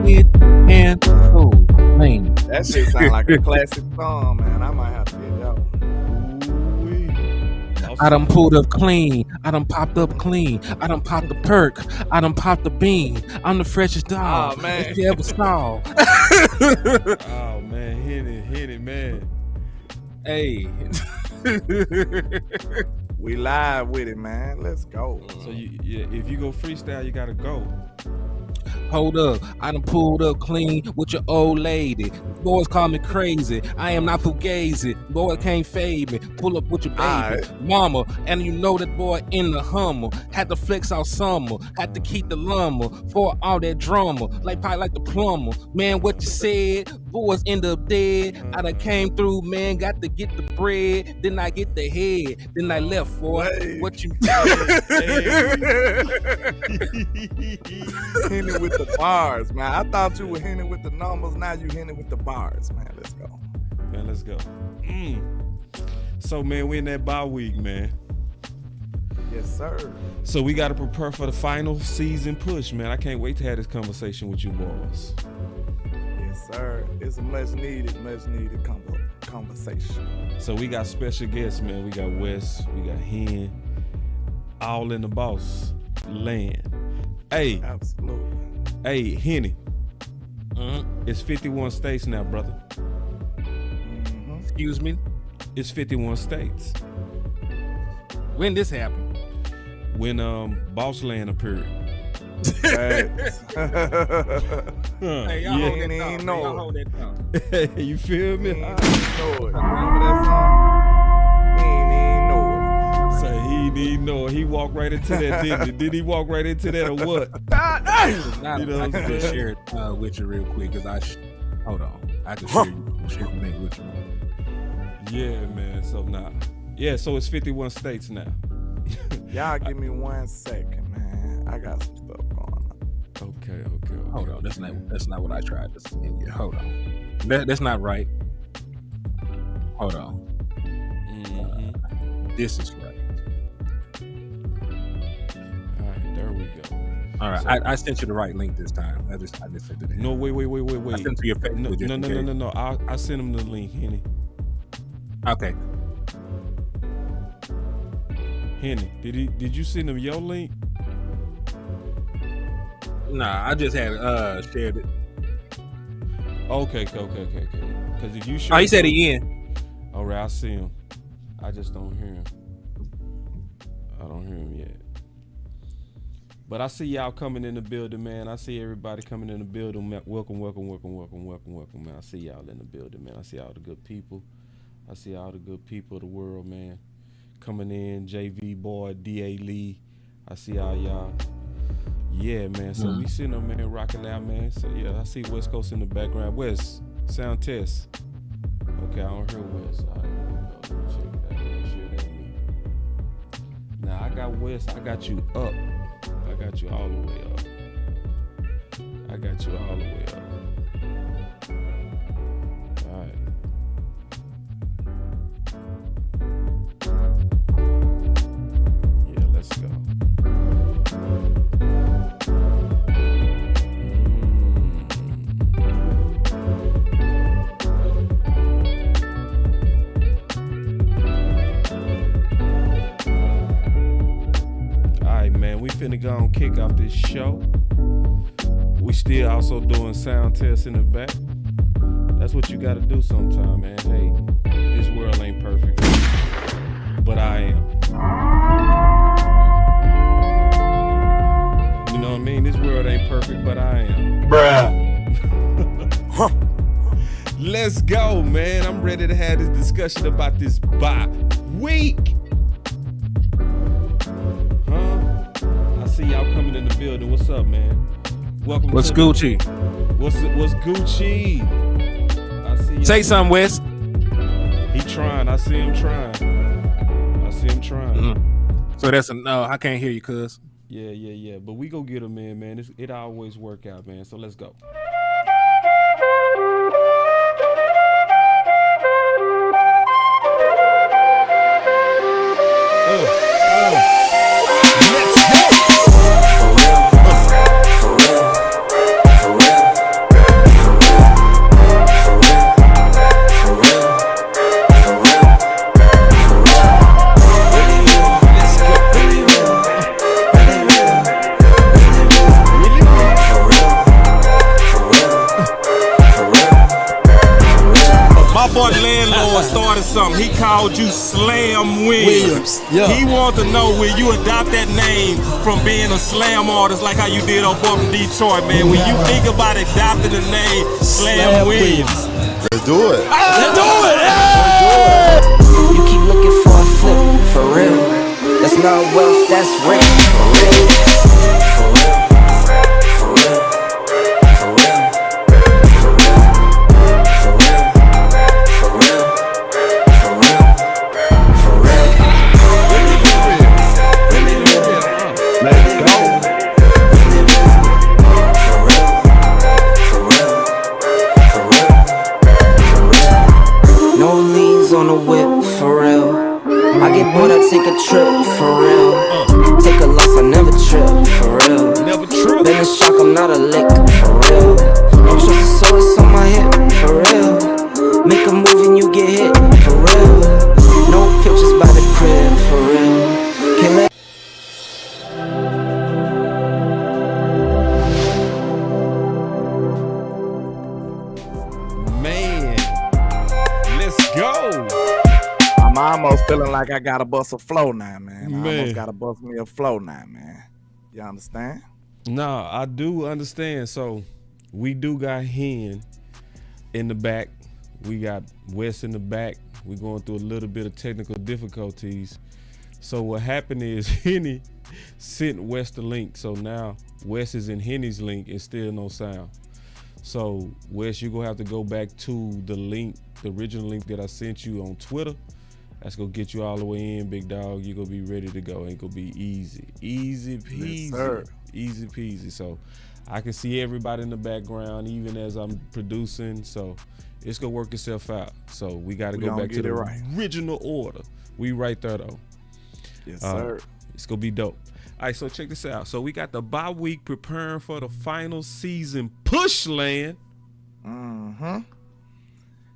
It and clean. That shit sound like a classic song, man. I might have to get that one. I done pulled up clean. I done popped up clean. I done popped the perk. I done popped the bean. I'm the freshest dog that you ever saw. Oh man, hit it, man. Hey. We live with it, man. Let's go. So if you go freestyle, you gotta go. Hold up, I done pulled up clean with your old lady. Boys call me crazy. I am not fugazi. Boy can't fade me. Pull up with your baby, mama, and you know that boy in the Hummer. Had to flex all summer. Had to keep the lumber for all that drama. Like the plumber. Man, what you said? Boys end up dead. I done came through, man. Got to get the bread. Then I get the head. Then I left for it. What you Hitting with the bars, man. I thought you were hitting with the numbers. Now you hitting with the bars, man. Let's go. Man, let's go. So, man, we in that bye week, man. Yes, sir. So we got to prepare for the final season push, man. I can't wait to have this conversation with you boys. Yes, sir. It's a much needed conversation. So we got special guests, man. We got Wes, we got Hen, all in the boss land. Hey, absolutely. Hey, Henny. It's 51 states now, brother. Excuse me? It's 51 states. When this happened? When Boss Land appeared. Hey, y'all hold that down. You feel me? Remember that song? He ain't even know it. Say he didn't know it. He walked right into that, didn't he? Did he walk right into that or what? I can just share it with you real quick because hold on. I can share the thing with you. Yeah, man. So so it's 51 states now. Y'all give me 1 second, man. I got some stuff going on. Okay. Hold on. That's not what I tried to send you. Hold on. That's not right. Hold on. This is right. All right, there we go. All right, so, I sent you the right link this time. I just sent it in. No, wait. I sent it to your Facebook. No. I sent him the link, Henny. Okay. Henny, did you send him your link? Nah, I just had shared it. Okay. Because if you he said he in. All right, I see him. I just don't hear him. I don't hear him yet. But I see y'all coming in the building, man. I see everybody coming in the building. Welcome, man. I see y'all in the building, man. I see all the good people. I see all the good people of the world, man. Coming in, JV Boy, D.A. Lee. I see all y'all. Yeah, man. So we sitting there, man, rocking out, man. So, yeah, I see West Coast in the background. West, sound test. Okay, I don't hear West. All right, let me check it out. Make sure that me. Now, I got West. I got you up. I got you all the way up. All right. Yeah, let's go. We finna go and kick off this show. We still also doing sound tests in the back. That's what you gotta do sometime, man. Hey, this world ain't perfect, but I am. You know what I mean? This world ain't perfect, but I am. Bruh. Let's go, man. I'm ready to have this discussion about this bye week. See y'all coming in the building. What's up, man? Welcome. What's Gucci? What's Gucci? I see y'all. Say something, Wes. He trying. I see him trying. So that's a no. I can't hear you, cuz. Yeah. But we go get him in, man. It always work out, man. So let's go. something. He called you Slam Williams. Yeah. He wants to know, will you adopt that name from being a slam artist like how you did on Boy from Detroit, man? When you think about adopting the name Slam Williams. Let's do it. Let's do it. You keep looking for a flip, for real. That's not wealth, that's rent, for real. For real. For real. For real. For real. For real. For real. For real. For real. Really real. Really real. Let's go. Really real. For real. For real. For real. For real. No liens on the whip, for real. I get bored, I take a trip, for real. Take a loss, I never trip, for real. Never trip. Been in shock, I'm not a lick, for real. Don't trust the source on my hip, for real. Make a move and you get hit, for real. No pictures by the crib, for real. Can't let Man, let's go. I'm almost feeling like I gotta bust a flow now, man. I Man. almost gotta bust me a flow now, man. You understand? No, I do understand. So we do got Hen in the back. We got Wes in the back. We're going through a little bit of technical difficulties. So what happened is Henny sent Wes the link. So now Wes is in Henny's link and still no sound. So Wes, you're gonna have to go back to the link, the original link that I sent you on Twitter. That's gonna get you all the way in, big dog. You're gonna be ready to go. Ain't gonna be easy. Easy peasy. Yes, sir. Easy peasy. So I can see everybody in the background even as I'm producing. So it's gonna work itself out. So we gotta go back to the original order. We right there though. Yes, sir. It's gonna be dope. All right, so check this out. So we got the bye week preparing for the final season push land. Mm-hmm.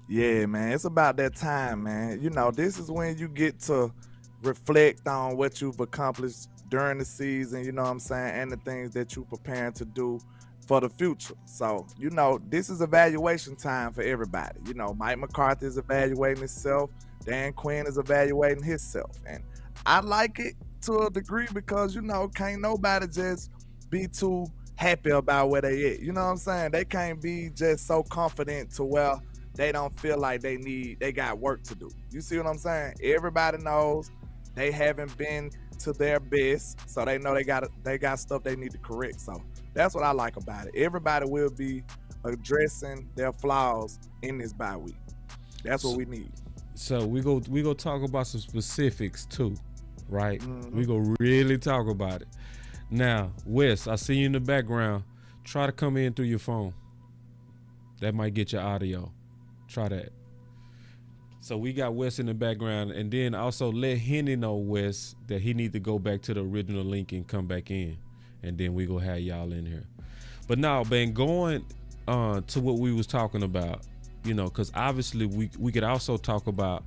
Yeah, man. It's about that time, man. You know, this is when you get to reflect on what you've accomplished during the season, you know what I'm saying, and the things that you're preparing to do for the future. So, you know, this is evaluation time for everybody. You know, Mike McCarthy is evaluating himself. Dan Quinn is evaluating himself. And I like it to a degree because, you know, can't nobody just be too happy about where they at. You know what I'm saying? They can't be just so confident to where they don't feel like they got work to do. You see what I'm saying? Everybody knows they haven't been to their best, so they know they got stuff they need to correct. So that's what I like about it. Everybody will be addressing their flaws in this bye week. That's what we need. So we go talk about some specifics too, right? Mm-hmm. We go really talk about it. Now, Wes, I see you in the background. Try to come in through your phone. That might get your audio. Try that. So we got Wes in the background, and then also let Henny know, Wes, that he need to go back to the original link and come back in, and then we gonna have y'all in here. But now, Ben, going to what we was talking about, you know, because obviously we could also talk about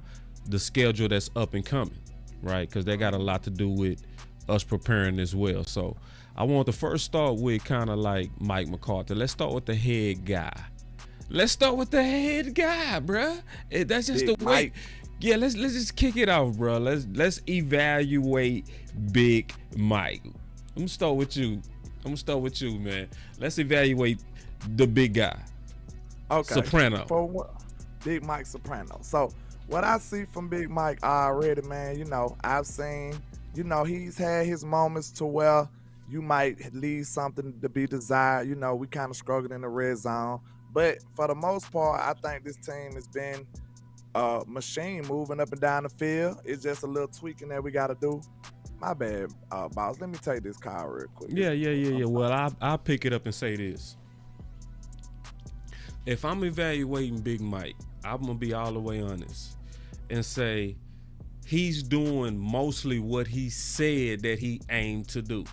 the schedule that's up and coming, right? Because they got a lot to do with us preparing as well. So I want to first start with kind of like Mike McCarthy. Let's start with the head guy. Let's start with the head guy, bruh. That's just Big the way. Mike. Yeah, let's just kick it off, bro. Let's evaluate Big Mike. I'm gonna start with you, man. Let's evaluate the big guy. Okay. Soprano. Big Mike Soprano. So what I see from Big Mike already, man, you know, I've seen, you know, he's had his moments to where you might leave something to be desired. You know, we kind of struggled in the red zone. But for the most part, I think this team has been a machine moving up and down the field. It's just a little tweaking that we got to do. My bad, boss. Let me take this call real quick. Yeah. Well, I'll pick it up and say this. If I'm evaluating Big Mike, I'm going to be all the way honest and say he's doing mostly what he said that he aimed to do.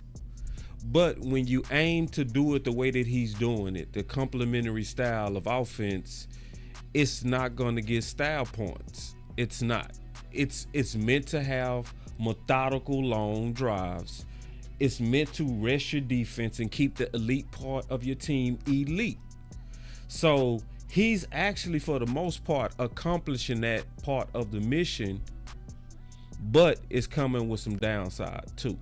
But when you aim to do it the way that he's doing it, the complementary style of offense, it's not going to get style points. It's not. It's meant to have methodical long drives. It's meant to rest your defense and keep the elite part of your team elite. So he's actually, for the most part, accomplishing that part of the mission, but it's coming with some downside too.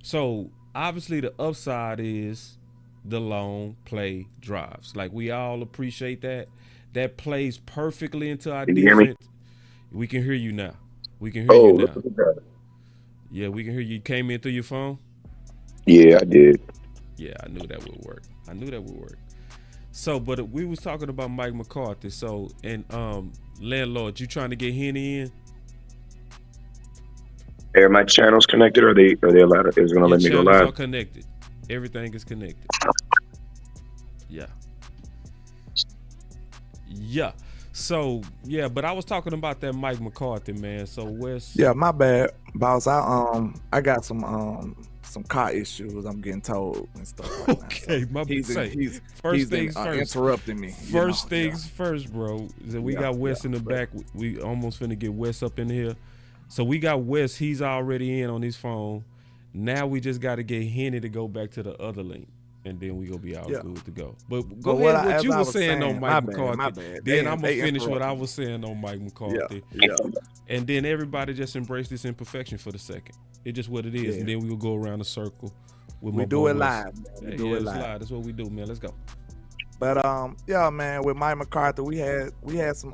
So obviously the upside is the long play drives. Like, we all appreciate that. That plays perfectly into our Can you hear me? defense. We can hear you now. We can hear you now. Yeah, we can hear you. Came in through your phone? Yeah, I did. Yeah, I knew that would work. So, but we was talking about Mike McCarthy. So, and landlord, you trying to get Henny in? Are my channels connected, or are they allowed? Is it gonna let me go Channels live? are connected. Everything is connected. Yeah. So yeah, but I was talking about that Mike McCarthy, man. So Wes. Yeah, my bad, boss. I got some car issues. I'm getting told and stuff like Okay, that. So my he's first things first. Interrupting me. First things first, bro. We got Wes in the back. We almost finna get Wes up in here. So we got Wes. He's already in on his phone. Now we just got to get Henny to go back to the other link, and then we gonna be all good to go. But go ahead. What you were saying on Mike McCarthy. My bad. Then I'm gonna finish what I was saying on Mike McCarthy. Yeah. And then everybody just embrace this imperfection for the second. It's just what it is. And then we will go around the circle. With we do it live. We do it live. That's what we do, man. Let's go. But yeah, man, with Mike McCarthy, we had some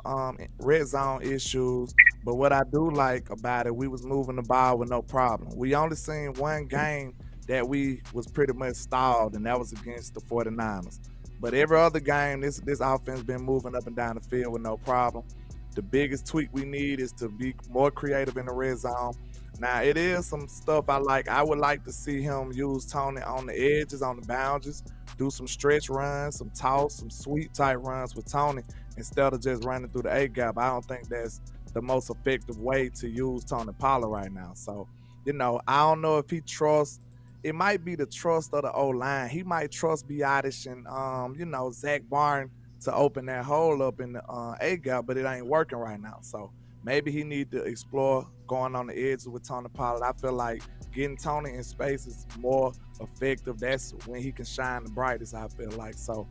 red zone issues. But what I do like about it, we was moving the ball with no problem. We only seen one game that we was pretty much stalled, and that was against the 49ers. But every other game, this offense been moving up and down the field with no problem. The biggest tweak we need is to be more creative in the red zone. Now, it is some stuff I like. I would like to see him use Tony on the edges, on the boundaries, do some stretch runs, some toss, some sweep type runs with Tony instead of just running through the A-gap. I don't think that's the most effective way to use Tony Pollard right now. So, I don't know if he trusts. It might be the trust of the O-line. He might trust Biotish and, Zach Barnes to open that hole up in the A-gap, but it ain't working right now. So maybe he need to explore going on the edges with Tony Pollard. I feel like getting Tony in space is more effective. That's when he can shine the brightest, I feel like. So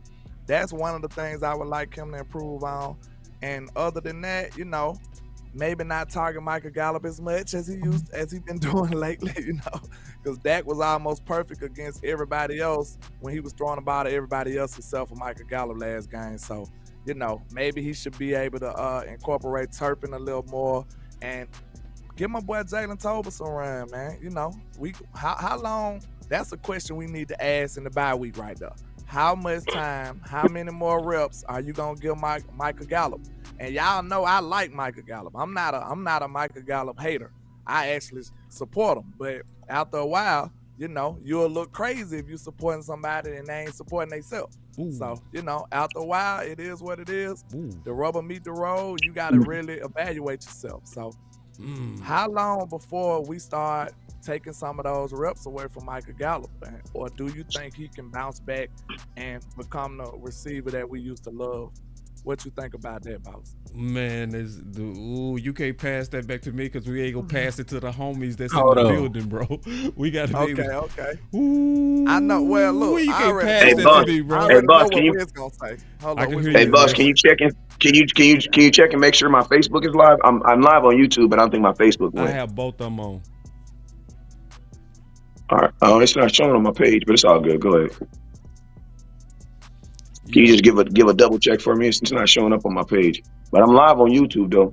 that's one of the things I would like him to improve on. And other than that, maybe not target Michael Gallup as much as he been doing lately, because Dak was almost perfect against everybody else when he was throwing the ball to everybody else except for Michael Gallup last game. So, maybe he should be able to incorporate Turpin a little more and give my boy Jalen Tolbert some run, man. How long? That's a question we need to ask in the bye week right there. How much time, how many more reps are you gonna give Michael Gallup? And y'all know I like Micah Gallup. I'm not a Micah Gallup hater. I actually support him. But after a while, you'll look crazy if you're supporting somebody and they ain't supporting themselves. So, after a while, it is what it is. The rubber meet the road. You got to really evaluate yourself. So, how long before we start taking some of those reps away from Micah Gallup? Man? Or do you think he can bounce back and become the receiver that we used to love? What you think about that, boss? Man, you can't pass that back to me because we ain't gonna pass it to the homies that's in the building, bro. We gotta be okay. Ooh, I know. Well, look, you I can't already pass know that to me, bro. Hey, boss, can you? Gonna say. Hold on, hey, boss, can you check in? Can you check and make sure my Facebook is live? I'm live on YouTube, but I don't think my Facebook went. I have both of them on. All right. Oh, it's not showing on my page, but it's all good. Go ahead. Can you just give a double check for me? It's not showing up on my page, but I'm live on YouTube though.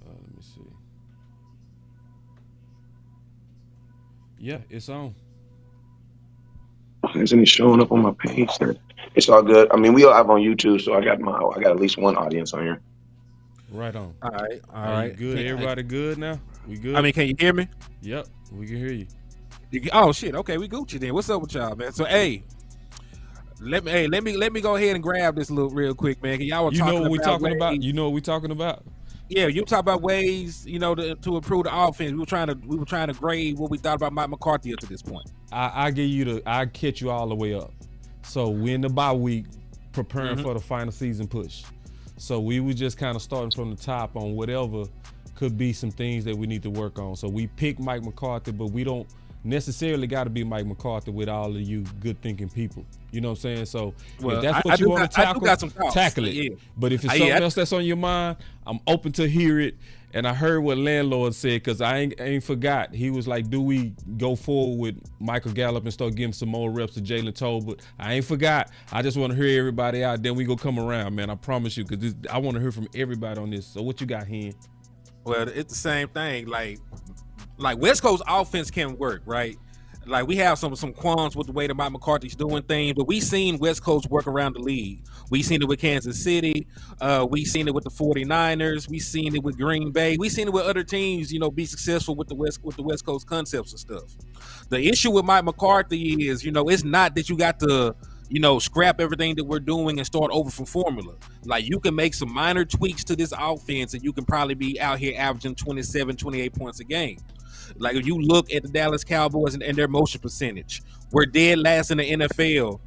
Let me see. Yeah, it's on. Isn't it showing up on my page? It's all good. I mean, we all have on YouTube, so I got at least one audience on here. Right on. All right. Good. Everybody good now? We good? I mean, can you hear me? Yep, we can hear you. Oh shit. Okay, we Gucci then. What's up with y'all, man? So let me go ahead and grab this real quick, man. Y'all were talking what we talking ways. about? You know what we talking about? Yeah, you talk about ways, to improve the offense. We were trying to grade what we thought about Mike McCarthy up to this point. I catch you all the way up. So we in the bye week preparing for the final season push. So we were just kind of starting from the top on whatever could be some things that we need to work on. So we picked Mike McCarthy, but we don't necessarily got to be Mike McCarthy with all of you good thinking people. You know what I'm saying? So Well, if that's what you want to tackle, tackle it. Yeah. But if it's something else that's on your mind, I'm open to hear it. And I heard what Landlord said, because I ain't forgot. He was like, do we go forward with Michael Gallup and start giving some more reps to Jalen Tolbert? I ain't forgot. I just want to hear everybody out. Then we go come around, man. I promise you, because I want to hear from everybody on this. So what you got, Hen? Well, it's the same thing. Like West Coast offense can work, right? Like, we have some qualms with the way that Mike McCarthy's doing things, but we seen West Coast work around the league. We seen it with Kansas City. We seen it with the 49ers. We seen it with Green Bay. We seen it with other teams, be successful with the West Coast concepts and stuff. The issue with Mike McCarthy is, it's not that you got to, scrap everything that we're doing and start over from formula. Like, you can make some minor tweaks to this offense and you can probably be out here averaging 27, 28 points a game. Like, if you look at the Dallas Cowboys and their motion percentage, we're dead last in the NFL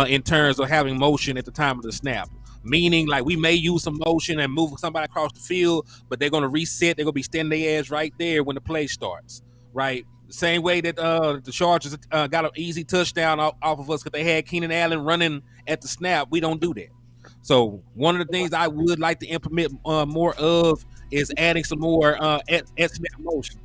in terms of having motion at the time of the snap. Meaning, like, we may use some motion and move somebody across the field, but they're going to reset. They're going to be standing their ass right there when the play starts, right? The same way that the Chargers got an easy touchdown off of us because they had Keenan Allen running at the snap. We don't do that. So one of the things I would like to implement more of is adding some more at snap motion.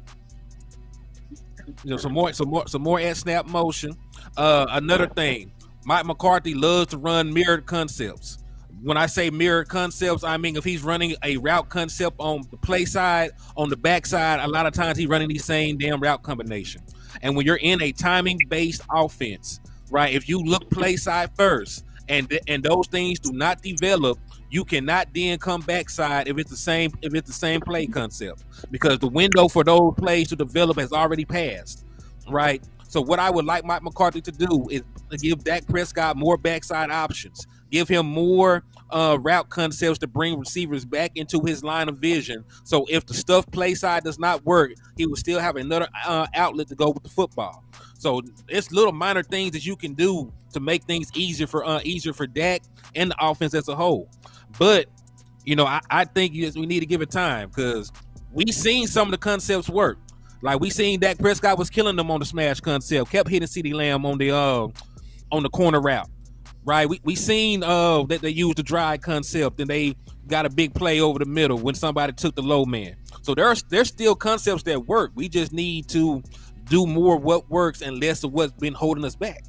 Some more at snap motion. Another thing, Mike McCarthy loves to run mirrored concepts. When I say mirrored concepts, I mean if he's running a route concept on the play side, on the back side, a lot of times he's running the same damn route combination. And when you're in a timing-based offense, right, if you look play side first and those things do not develop, you cannot then come backside if it's the same play concept, because the window for those plays to develop has already passed, right? So what I would like Mike McCarthy to do is to give Dak Prescott more backside options, give him more route concepts to bring receivers back into his line of vision. So if the stuff play side does not work, he will still have another outlet to go with the football. So it's little minor things that you can do to make things easier for Dak and the offense as a whole. But, I think we need to give it time, because we seen some of the concepts work. Like, we seen Dak Prescott was killing them on the smash concept, kept hitting CeeDee Lamb on the corner route, right? We seen that they used the drag concept and they got a big play over the middle when somebody took the low man. So there's still concepts that work. We just need to do more of what works and less of what's been holding us back.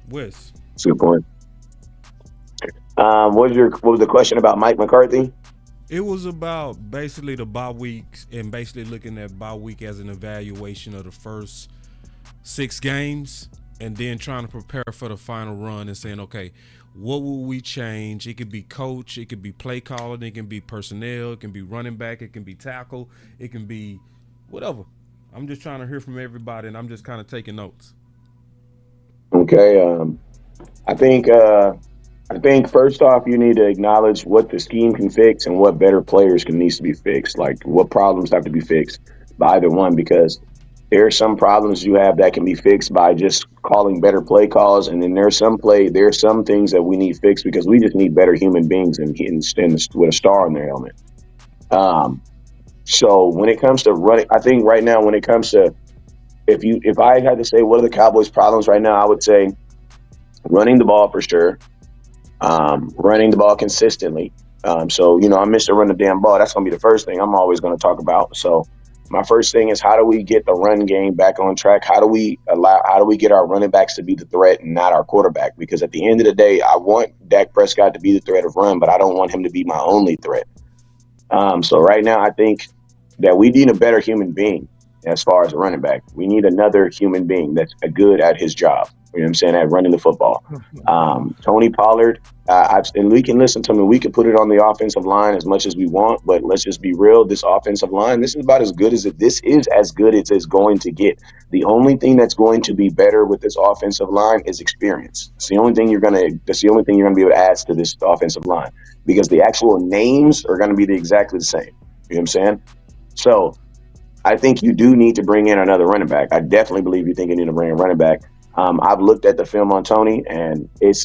Wes. That's a good point. What was the question about Mike McCarthy? It was about basically the bye weeks and basically looking at bye week as an evaluation of the first 6 games and then trying to prepare for the final run and saying, okay, what will we change? It could be coach, it could be play calling, it can be personnel, it can be running back, it can be tackle, it can be whatever. I'm just trying to hear from everybody, and I'm just kind of taking notes. Okay. I think first off, you need to acknowledge what the scheme can fix and what better players needs to be fixed. Like, what problems have to be fixed by either one, because there are some problems you have that can be fixed by just calling better play calls, and then there's some things that we need fixed because we just need better human beings and with a star on their helmet. So when it comes to running, I think right now when it comes to if I had to say what are the Cowboys' problems right now, I would say running the ball for sure. Running the ball consistently. So, I missed to run the damn ball. That's going to be the first thing I'm always going to talk about. So my first thing is, how do we get the run game back on track? How do we get our running backs to be the threat and not our quarterback? Because at the end of the day, I want Dak Prescott to be the threat of run, but I don't want him to be my only threat. So right now, I think that we need a better human being as far as a running back. We need another human being that's good at his job. You know what I'm saying? At running the football. Tony Pollard, and we can listen to him. We can put it on the offensive line as much as we want, but let's just be real. This offensive line, this is about as good as this is as good as it's going to get. The only thing that's going to be better with this offensive line is experience. That's the only thing you're gonna be able to add to this offensive line, because the actual names are gonna be exactly the same. You know what I'm saying? So I think you do need to bring in another running back. I definitely believe you think you need to bring a running back. I've looked at the film on Tony, and it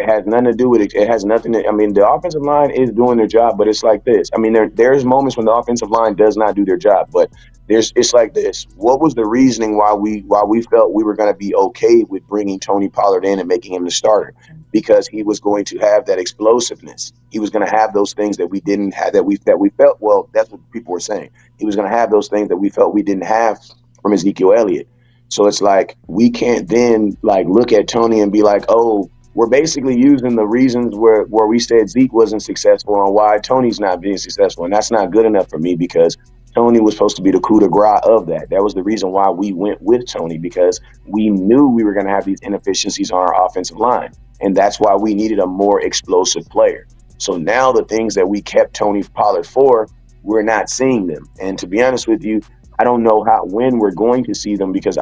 has nothing to do with it. It has nothing to, I mean, the offensive line is doing their job, but it's like this. I mean, there's moments when the offensive line does not do their job, but it's like this. What was the reasoning why we felt we were going to be okay with bringing Tony Pollard in and making him the starter? Because he was going to have that explosiveness. He was going to have those things that we didn't have, that we felt, well, that's what people were saying. He was going to have those things that we felt we didn't have from Ezekiel Elliott. So it's like, we can't then like look at Tony and be like, oh, we're basically using the reasons where we said Zeke wasn't successful and why Tony's not being successful. And that's not good enough for me, because Tony was supposed to be the coup de grace of that. That was the reason why we went with Tony, because we knew we were going to have these inefficiencies on our offensive line. And that's why we needed a more explosive player. So now the things that we kept Tony Pollard for, we're not seeing them. And to be honest with you, I don't know when we're going to see them, because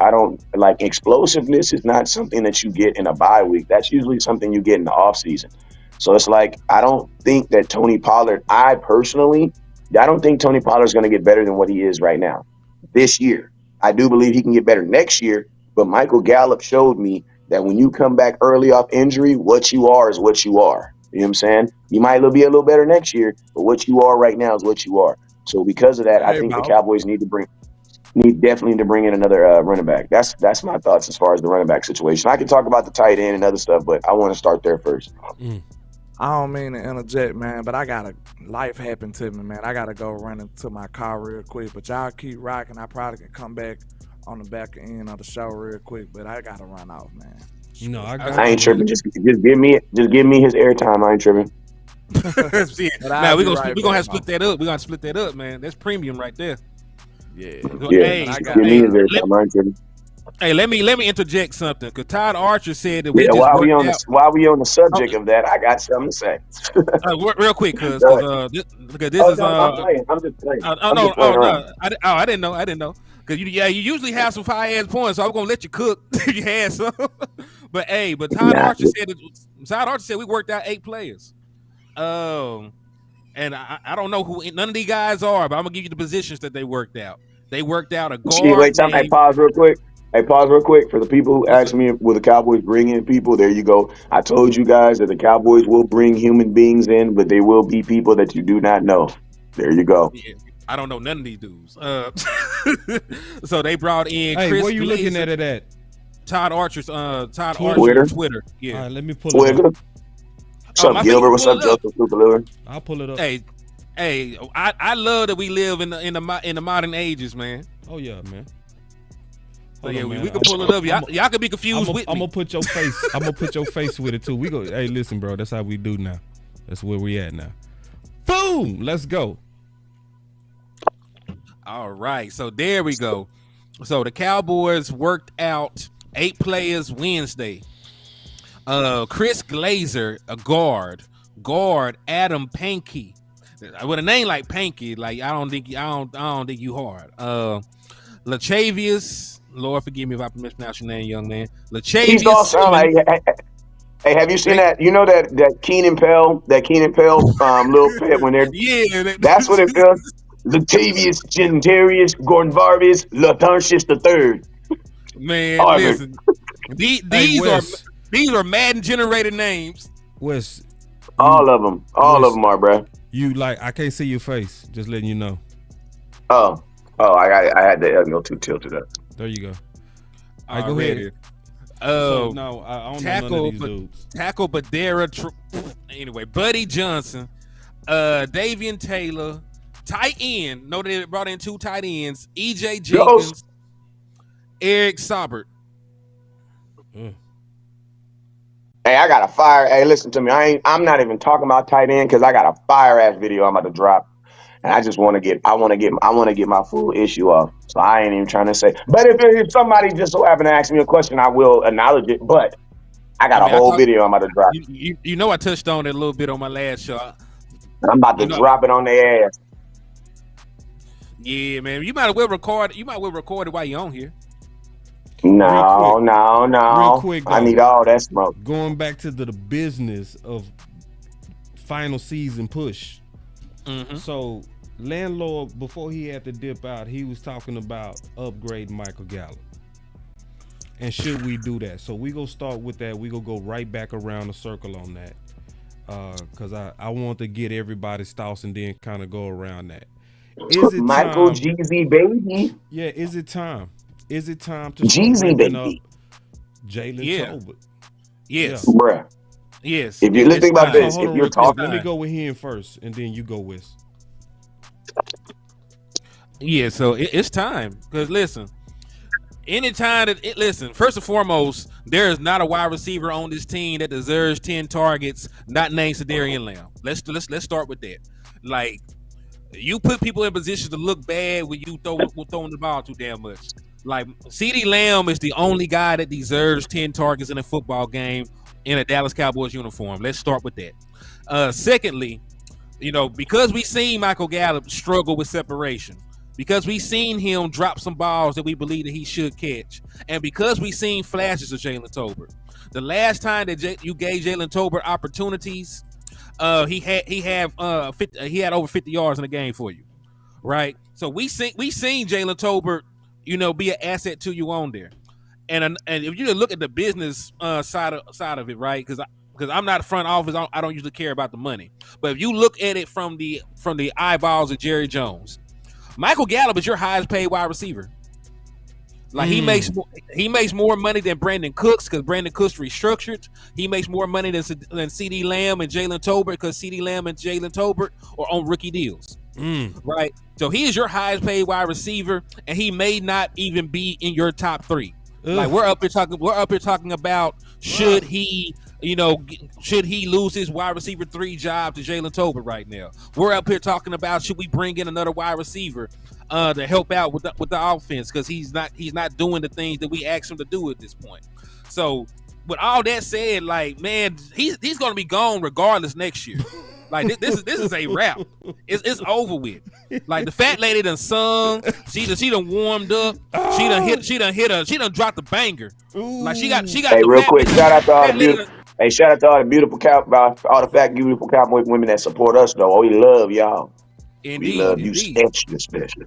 explosiveness is not something that you get in a bye week. That's usually something you get in the off season. So it's like, I don't think that Tony Pollard, I don't think Tony Pollard is going to get better than what he is right now this year. I do believe he can get better next year, but Michael Gallup showed me that when you come back early off injury, what you are is what you are. You know what I'm saying? You might be a little better next year, but what you are right now is what you are. So because of that, I think the Cowboys definitely need to bring in another running back. That's my thoughts as far as the running back situation. I can talk about the tight end and other stuff, but I want to start there first. I don't mean to interject, man, but life happened to me, man. I got to go run into my car real quick, but y'all keep rocking. I probably can come back on the back end of the show real quick, but I got to run off, man. No, I ain't tripping. Just give me his airtime. I ain't tripping. Now we're gonna have to split that up. We're gonna split that up, man. That's premium right there. Yeah. Hey, let me interject something, because Todd Archer said that while we on the subject of that, I got something to say. Real quick, because this is I'm just playing. I didn't know. Because you usually have some fire ass points, so I'm gonna let you cook if you had some. But Todd Archer said we worked out 8 players. And I don't know who none of these guys are, but I'm gonna give you the positions that they worked out. They worked out a guard. Hey, pause real quick. For the people who asked me, will the Cowboys bring in people? There you go. I told you guys that the Cowboys will bring human beings in, but they will be people that you do not know. There you go. Yeah, I don't know none of these dudes. So they brought in Chris. Where you Glazer, looking at it at? Todd Archer's Twitter. Yeah. All right, let me pull it up. What's up, Gilbert? What's up, Joseph? I'll pull it up. Hey, I love that we live in the modern ages, man. Oh yeah, man. So yeah, we can pull it up. Y'all can be confused with me. I'm gonna put your face. I'm gonna put your face with it too. We go. Hey, listen, bro. That's how we do now. That's where we at now. Boom. Let's go. All right. So there we go. So the Cowboys worked out 8 players Wednesday. Chris Glazer, a guard. Adam Pankey. With a name like Pankey, like I don't think you hard. Lachavius, Lord forgive me if I mispronounce your name, young man. Lachavius. Hey, have you seen that? You know that Keenan Pell, little pet when they're that's what it feels. Latavius, Gentarius, Gordon Varvis, Latharcius III. Man, listen. These are Madden generated names. Wes, all of them are, bro. You I can't see your face. Just letting you know. Oh, I had the L2 tilted up. There you go. All right, go ahead. No, I don't know none of these dudes. Tackle Badera. Anyway, Buddy Johnson, Davian Taylor, tight end. No, they brought in 2 tight ends. EJ Jenkins, Eric Saubert. Hey, I got a fire. Hey, listen to me. I'm not even talking about tight end because I got a fire ass video I'm about to drop, and I just want to get my full issue off. So I ain't even trying to say. But if somebody just so happen to ask me a question, I will acknowledge it. But I got a whole video I'm about to drop. You know I touched on it a little bit on my last show. I'm about to drop it on their ass. Yeah, man. You might well record it while you're on here. No. Real quick, though, I need all that smoke. Going back to the business of final season push. Mm-hmm. So, Landlord, before he had to dip out, he was talking about upgrading Michael Gallup. And should we do that? So we gonna start with that. We gonna go right back around the circle on that. Cause I want to get everybody's thoughts and then kind of go around that. Is it Michael time? Jeezy baby. Yeah, is it time? Is it time to start Jeezy ramping up baby. Jalen Tolbert? Yes. Yeah. Bruh. Yes. If you think about this, Hold if on you're real quick. talking, Let me go with him first, and then you go with. Yeah, so it's time. Because listen, anytime that listen, first and foremost, there is not a wide receiver on this team that deserves 10 targets, not named Sedarian Lamb. Let's start with that. Like, you put people in positions to look bad when you throwing the ball too damn much. Like, CeeDee Lamb is the only guy that deserves 10 targets in a football game in a Dallas Cowboys uniform. Let's start with that. Secondly, because we seen Michael Gallup struggle with separation, because we seen him drop some balls that we believe that he should catch, and because we seen flashes of Jalen Tolbert. The last time that you gave Jalen Tolbert opportunities, he had over 50 yards in the game for you, right? So we seen Jalen Tolbert, be an asset to you on there, and if you look at the business side of it, right? Because I'm not front office, I don't usually care about the money, but if you look at it from the eyeballs of Jerry Jones, Michael Gallup is your highest paid wide receiver. Like, he makes more money than Brandon Cooks, because Brandon Cooks restructured. He makes more money than CeeDee Lamb and Jalen Tolbert, because CeeDee Lamb and Jalen Tolbert are on rookie deals. Right? So he is your highest paid wide receiver, and he may not even be in your top 3. Like, we're up here talking about should he lose his wide receiver 3 job to Jalen Tolbert right now. We're up here talking about should we bring in another wide receiver to help out with the offense, because he's not doing the things that we asked him to do at this point. So with all that said, like, man, he's going to be gone regardless next year. Like, this is a wrap. It's over with. Like, the fat lady done sung. She done warmed up. She done dropped the banger. Like, she got. Hey, real quick, shout out to all the beautiful. Hey, shout out to all the beautiful all the fat beautiful Cowboy women that support us though. Oh, we love y'all. Indeed, we love you especially.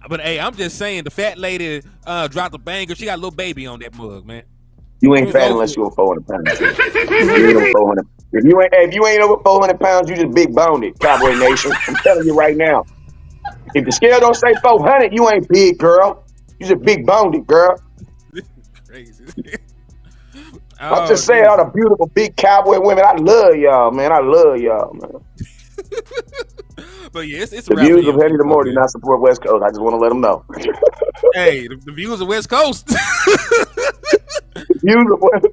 But hey, I'm just saying, the fat lady dropped the banger. She got a little baby on that mug, man. You ain't fat unless you're 400 pounds. If you ain't over 400 pounds, you just big boned, Cowboy Nation. I'm telling you right now. If the scale don't say 400, you ain't big, girl. You just big boned, girl. Crazy. I'm just saying, all the beautiful big Cowboy women. I love y'all, man. But yeah, it's the views of Henry the Morty not support West Coast. I just want to let them know. Hey, the views of West Coast. Views of West.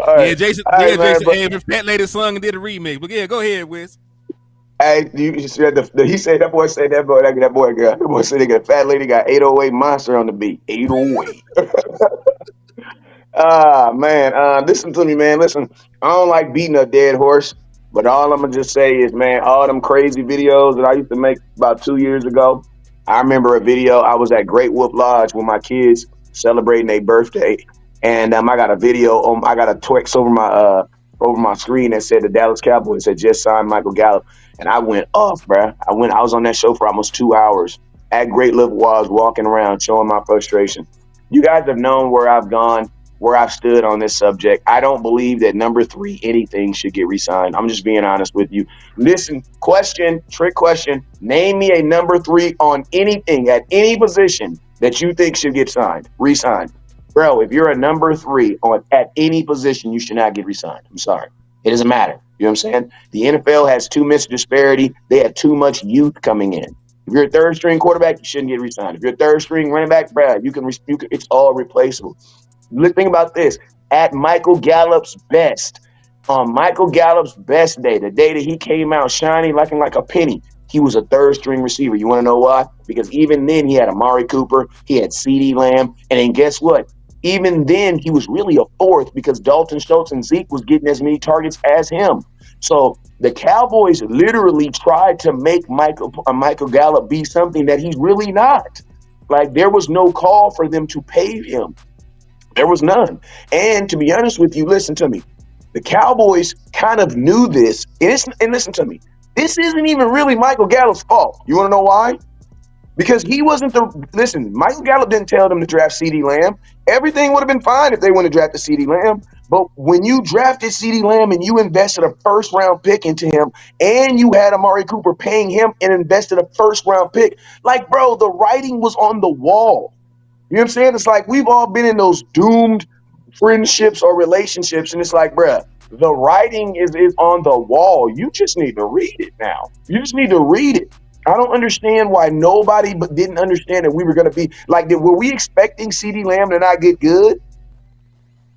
Right. Yeah, Jason. Right, man, Jason. Fat Lady sung and did a remix. But yeah, go ahead, Wes. Hey, you said he said that boy said that boy girl. That boy said they got a fat lady got 808 monster on the beat. 808. Man. Listen to me, man. Listen, I don't like beating a dead horse, but all I'm gonna just say is, man, all them crazy videos that I used to make about 2 years ago. I remember a video. I was at Great Wolf Lodge with my kids celebrating their birthday, and I got a video. I got a text over my screen that said the Dallas Cowboys had just signed Michael Gallup, and I went off, bruh. I was on that show for almost 2 hours at Great Wolf Lodge, walking around, showing my frustration. You guys have known where I've gone, where I've stood on this subject. I don't believe that number 3 anything should get re-signed. I'm just being honest with you. Listen, trick question. Name me a number 3 on anything at any position that you think should get re-signed. Bro, if you're a number 3 at any position, you should not get re-signed. I'm sorry. It doesn't matter. You know what I'm saying? The NFL has too much disparity. They have too much youth coming in. If you're a third string quarterback, you shouldn't get re-signed. If you're a third string running back, bro, you can it's all replaceable. Think about this. At Michael Gallup's best, on Michael Gallup's best day, the day that he came out shining like a penny, he was a third string receiver. You want to know why? Because even then he had Amari Cooper, he had CeeDee Lamb, and then guess what? Even then he was really a fourth because Dalton Schultz and Zeke was getting as many targets as him. So the Cowboys literally tried to make Michael Gallup be something that he's really not. Like, there was no call for them to pay him. There was none. And to be honest with you, listen to me. The Cowboys kind of knew this. And listen to me. This isn't even really Michael Gallup's fault. You want to know why? Because he wasn't listen, Michael Gallup didn't tell them to draft CeeDee Lamb. Everything would have been fine if they wouldn't have drafted CeeDee Lamb. But when you drafted CeeDee Lamb and you invested a first-round pick into him, and you had Amari Cooper paying him and invested a first-round pick, like, bro, the writing was on the wall. You know what I'm saying? It's like we've all been in those doomed friendships or relationships, and it's like, bruh, the writing is on the wall. You just need to read it now. You just need to read it. I don't understand why nobody but didn't understand that we were going to be like, were we expecting CeeDee Lamb to not get good?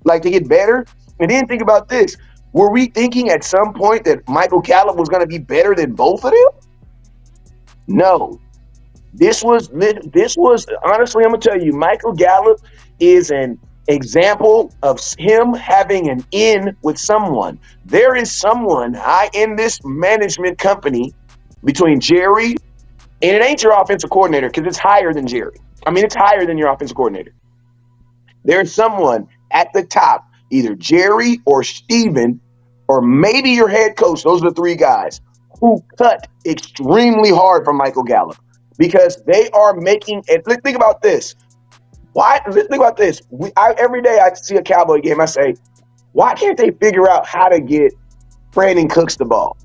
Like to get better? And then think about this. Were we thinking at some point that Michael Gallup was going to be better than both of them? No. This was honestly, I'm going to tell you, Michael Gallup is an example of him having an in with someone. There is someone in this management company between Jerry, and it ain't your offensive coordinator because it's higher than Jerry. I mean, it's higher than your offensive coordinator. There's someone at the top, either Jerry or Steven, or maybe your head coach. Those are the three guys who cut extremely hard for Michael Gallup because they are making it. Think about this. Think about this. Every day I see a Cowboy game, I say, why can't they figure out how to get Brandon Cooks the ball?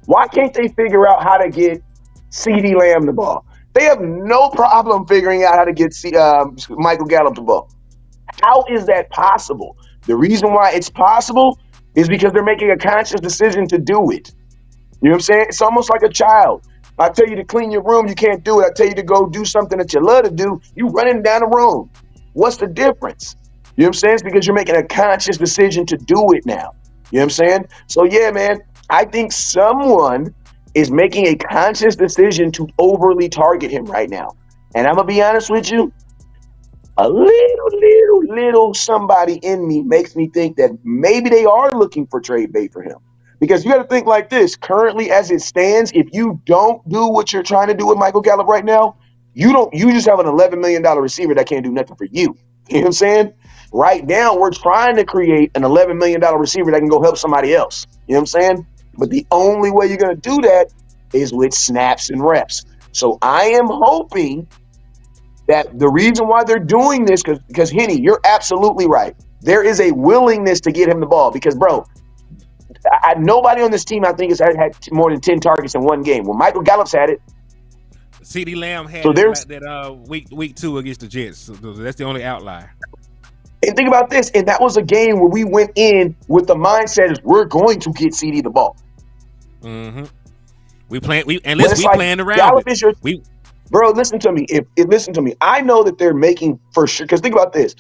Why can't they figure out how to get CeeDee Lamb the ball? They have no problem figuring out how to get Michael Gallup the ball. How is that possible? The reason why it's possible is because they're making a conscious decision to do it. You know what I'm saying? It's almost like a child. I tell you to clean your room, you can't do it. I tell you to go do something that you love to do, you running down the room. What's the difference? You know what I'm saying? It's because you're making a conscious decision to do it now. You know what I'm saying? So yeah, man. I think someone is making a conscious decision to overly target him right now. And I'm going to be honest with you, a little somebody in me makes me think that maybe they are looking for trade bait for him. Because you got to think like this. Currently, as it stands, if you don't do what you're trying to do with Michael Gallup right now, you just have an $11 million receiver that can't do nothing for you. You know what I'm saying? Right now, we're trying to create an $11 million receiver that can go help somebody else. You know what I'm saying? But the only way you're going to do that is with snaps and reps. So I am hoping that the reason why they're doing this, because Henny, you're absolutely right. There is a willingness to get him the ball because, bro, nobody on this team, I think, has had more than 10 targets in one game. Well, Michael Gallup's had it. CeeDee Lamb had that week 2 against the Jets. So that's the only outlier. And think about this. And that was a game where we went in with the mindset is we're going to get CeeDee the ball. Mm-hmm. We playing around. Bro, listen to me. Listen to me. I know that they're making for sure. Because think about this.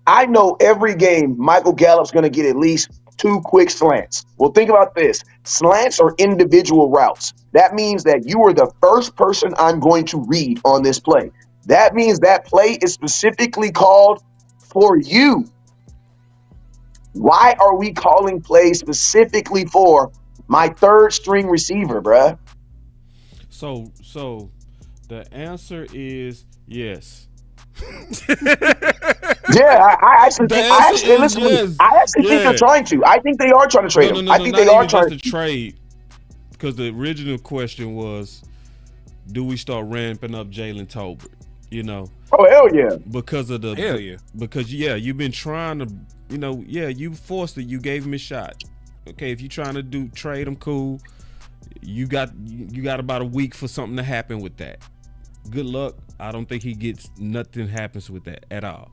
I know every game Michael Gallup's going to get at least 2 quick slants. Well, think about this. Slants are individual routes. That means that you are the first person I'm going to read on this play. That means that play is specifically called for you. Why are we calling plays specifically for my third string receiver, bruh? So the answer is yes. Yeah, I actually think they're trying to. I think they are trying to trade him. I think they are trying to trade. Because the original question was, do we start ramping up Jalen Tolbert? You know. Oh hell yeah! Because of the hell yeah. Because you've been trying to, you forced it. You gave him a shot. Okay, if you're trying to trade him, cool. You got about a week for something to happen with that. Good luck. I don't think nothing happens with that at all.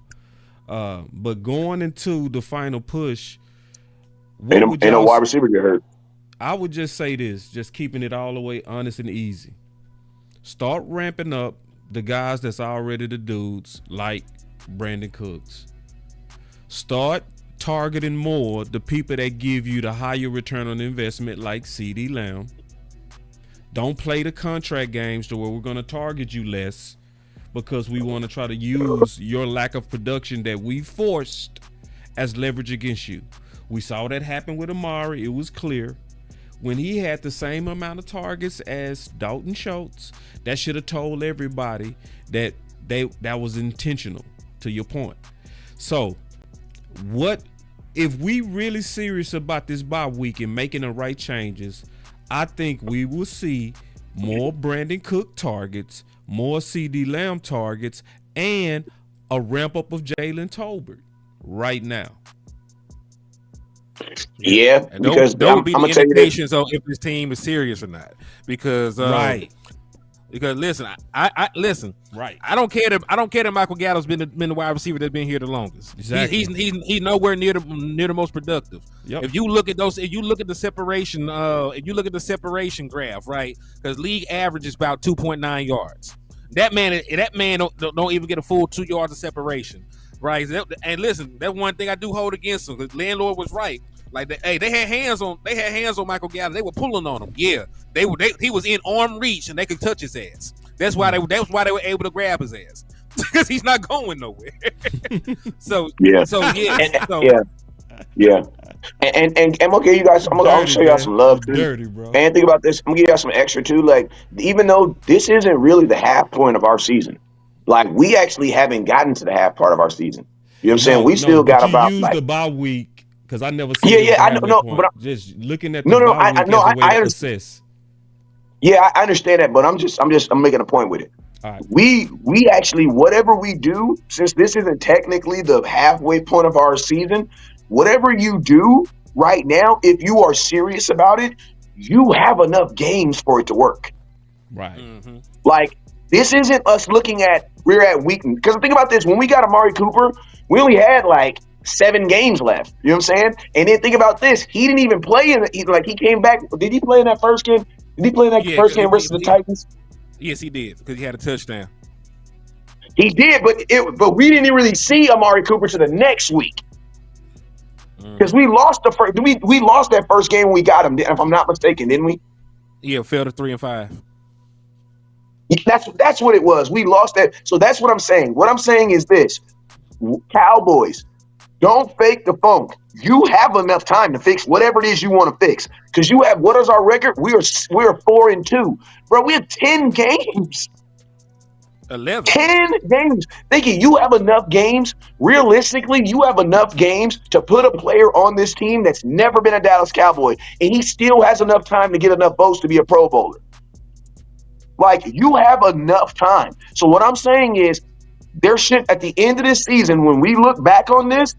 But going into the final push, ain't no wide receiver get hurt. I would just say this, just keeping it all the way honest and easy. Start ramping up the guys that's already the dudes, like Brandon Cooks. Start targeting more the people that give you the higher return on investment, like CeeDee Lamb. Don't play the contract games to where we're going to target you less because we want to try to use your lack of production that we forced as leverage against you. We saw that happen with Amari. It was clear. When he had the same amount of targets as Dalton Schultz, that should have told everybody that that was intentional, to your point. So, what if we really serious about this bye week and making the right changes? I think we will see more Brandon Cook targets, more CD Lamb targets, and a ramp up of Jalen Tolbert right now. Yeah, and because those would be I'm the gonna tell you indications of if this team is serious or not. Because Right. Because listen, I listen. Right. I don't care that Michael Gallup's been the wide receiver that's been here the longest. Exactly. He's nowhere near the most productive. Yep. If you look at the separation graph, right? Because league average is about 2.9 yards. That man don't even get a full 2 yards of separation, right? And listen, that's one thing I do hold against him. The landlord was right. Like they had hands on Michael Gallup. They were pulling on him. Yeah, he was in arm reach and they could touch his ass. That's why they were able to grab his ass because he's not going nowhere. Yeah. And I'm gonna give you guys. I'm gonna show y'all some love too. Dirty, bro. And think about this. I'm gonna give y'all some extra too. Like, even though this isn't really the half point of our season, like we actually haven't gotten to the half part of our season. You know what I'm saying? We still got about use like the bye week. Because I never seen I know, but just looking at the bye week as a way to assess. Yeah, I understand that, but I'm making a point with it. All right. We actually, whatever we do, since this isn't technically the halfway point of our season, whatever you do right now, if you are serious about it, you have enough games for it to work. Right. Mm-hmm. Like, this isn't us looking at we're at week. Because think about this: when we got Amari Cooper, we only had like 7 games left. You know what I'm saying? And then think about this: he didn't even play in it. He came back. Did he play in that first game? Did he play in that first game versus the Titans? Yes, he did because he had a touchdown. He did, but we didn't really see Amari Cooper to the next week because we lost the first. We lost that first game when we got him. If I'm not mistaken, didn't we? Yeah, fell to 3-5. That's what it was. We lost that. So that's what I'm saying. What I'm saying is this: Cowboys, don't fake the funk. You have enough time to fix whatever it is you want to fix. Because you have, what is our record? We are 4-2. Bro, we have 10 games. 11. 10 games. Thinking you have enough games. Realistically, you have enough games to put a player on this team that's never been a Dallas Cowboy. And he still has enough time to get enough votes to be a Pro Bowler. Like, you have enough time. So what I'm saying is, there should, at the end of this season, when we look back on this,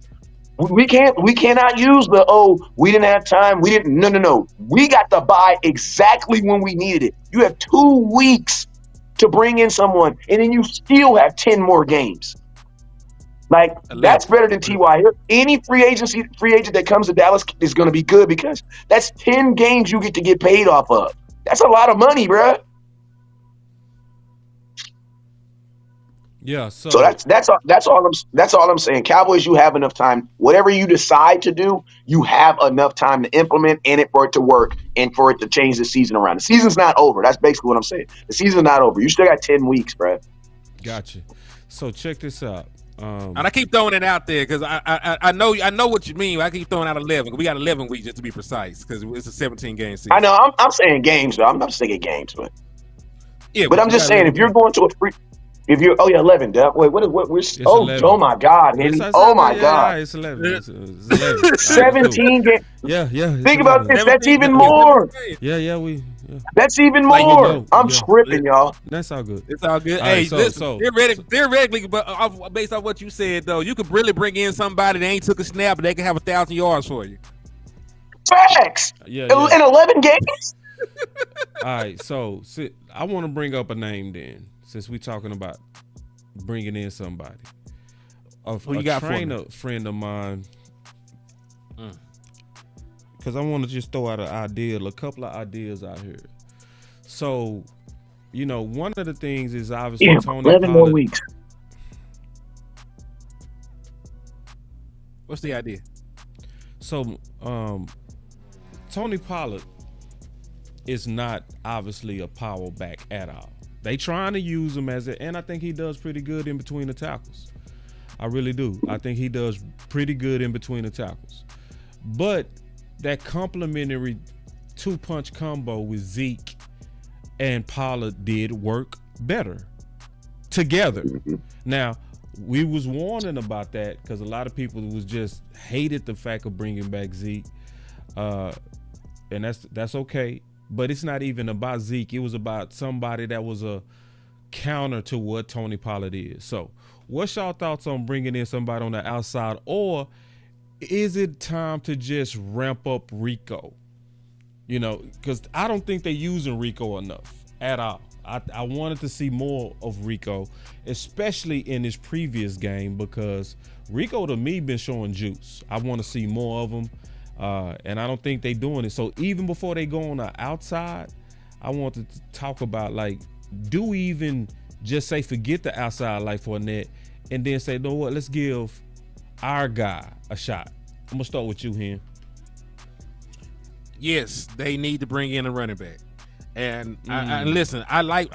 we cannot use we didn't have time. No. We got the bye exactly when we needed it. You have 2 weeks to bring in someone, and then you still have 10 more games. Like, that's better than T.Y. here. Any free agent that comes to Dallas is going to be good because that's 10 games you get to get paid off of. That's a lot of money, bro. Yeah, so that's all I'm saying. Cowboys, you have enough time. Whatever you decide to do, you have enough time to implement and for it to work and for it to change the season around. The season's not over. That's basically what I'm saying. The season's not over. You still got 10 weeks, bro. Gotcha. So check this out. And I keep throwing it out there because I know what you mean. I keep throwing out 11. We got 11 weeks just to be precise because it's a 17-game season. I know. I'm saying games, though. I'm not saying games, but yeah. But I'm just saying if you're going to a free. If you're 11, Doug. Wait, what we're 11. Oh my God, Henry. Oh my God. It's 11. It's 11. 17 games. Yeah. Think about this. That's even more. Yeah. That's even more. I'm tripping, y'all. That's all good. It's all good. All hey, right, listen, theoretically, but based on what you said, though, you could really bring in somebody that ain't took a snap, but they can have 1,000 yards for you. Facts. Yeah. In 11 games. All right, so I want to bring up a name then. Since we're talking about bringing in somebody, who you got trainer friend of mine, because I want to just throw out a couple of ideas out here. So, one of the things is obviously Tony 11 Pollard. more weeks. What's the idea? So, Tony Pollard is not obviously a power back at all. They trying to use him and I think he does pretty good in between the tackles. I really do. I think he does pretty good in between the tackles. But that complementary 2-punch combo with Zeke and Pollard did work better together. Now, we was warning about that because a lot of people was just hated the fact of bringing back Zeke. And that's okay. But it's not even about Zeke. It was about somebody that was a counter to what Tony Pollard is. So what's y'all thoughts on bringing in somebody on the outside, or is it time to just ramp up Rico? You know, because I don't think they're using Rico enough at all. I wanted to see more of Rico, especially in his previous game, because Rico to me been showing juice. I want to see more of him, and I don't think they doing it. So even before they go on the outside, I wanted to talk about, like, do we even just say forget the outside like Fournette and then say, you know what, let's give our guy a shot. I'm gonna start with you, Hen. Yes, they need to bring in a running back. And I listen, I like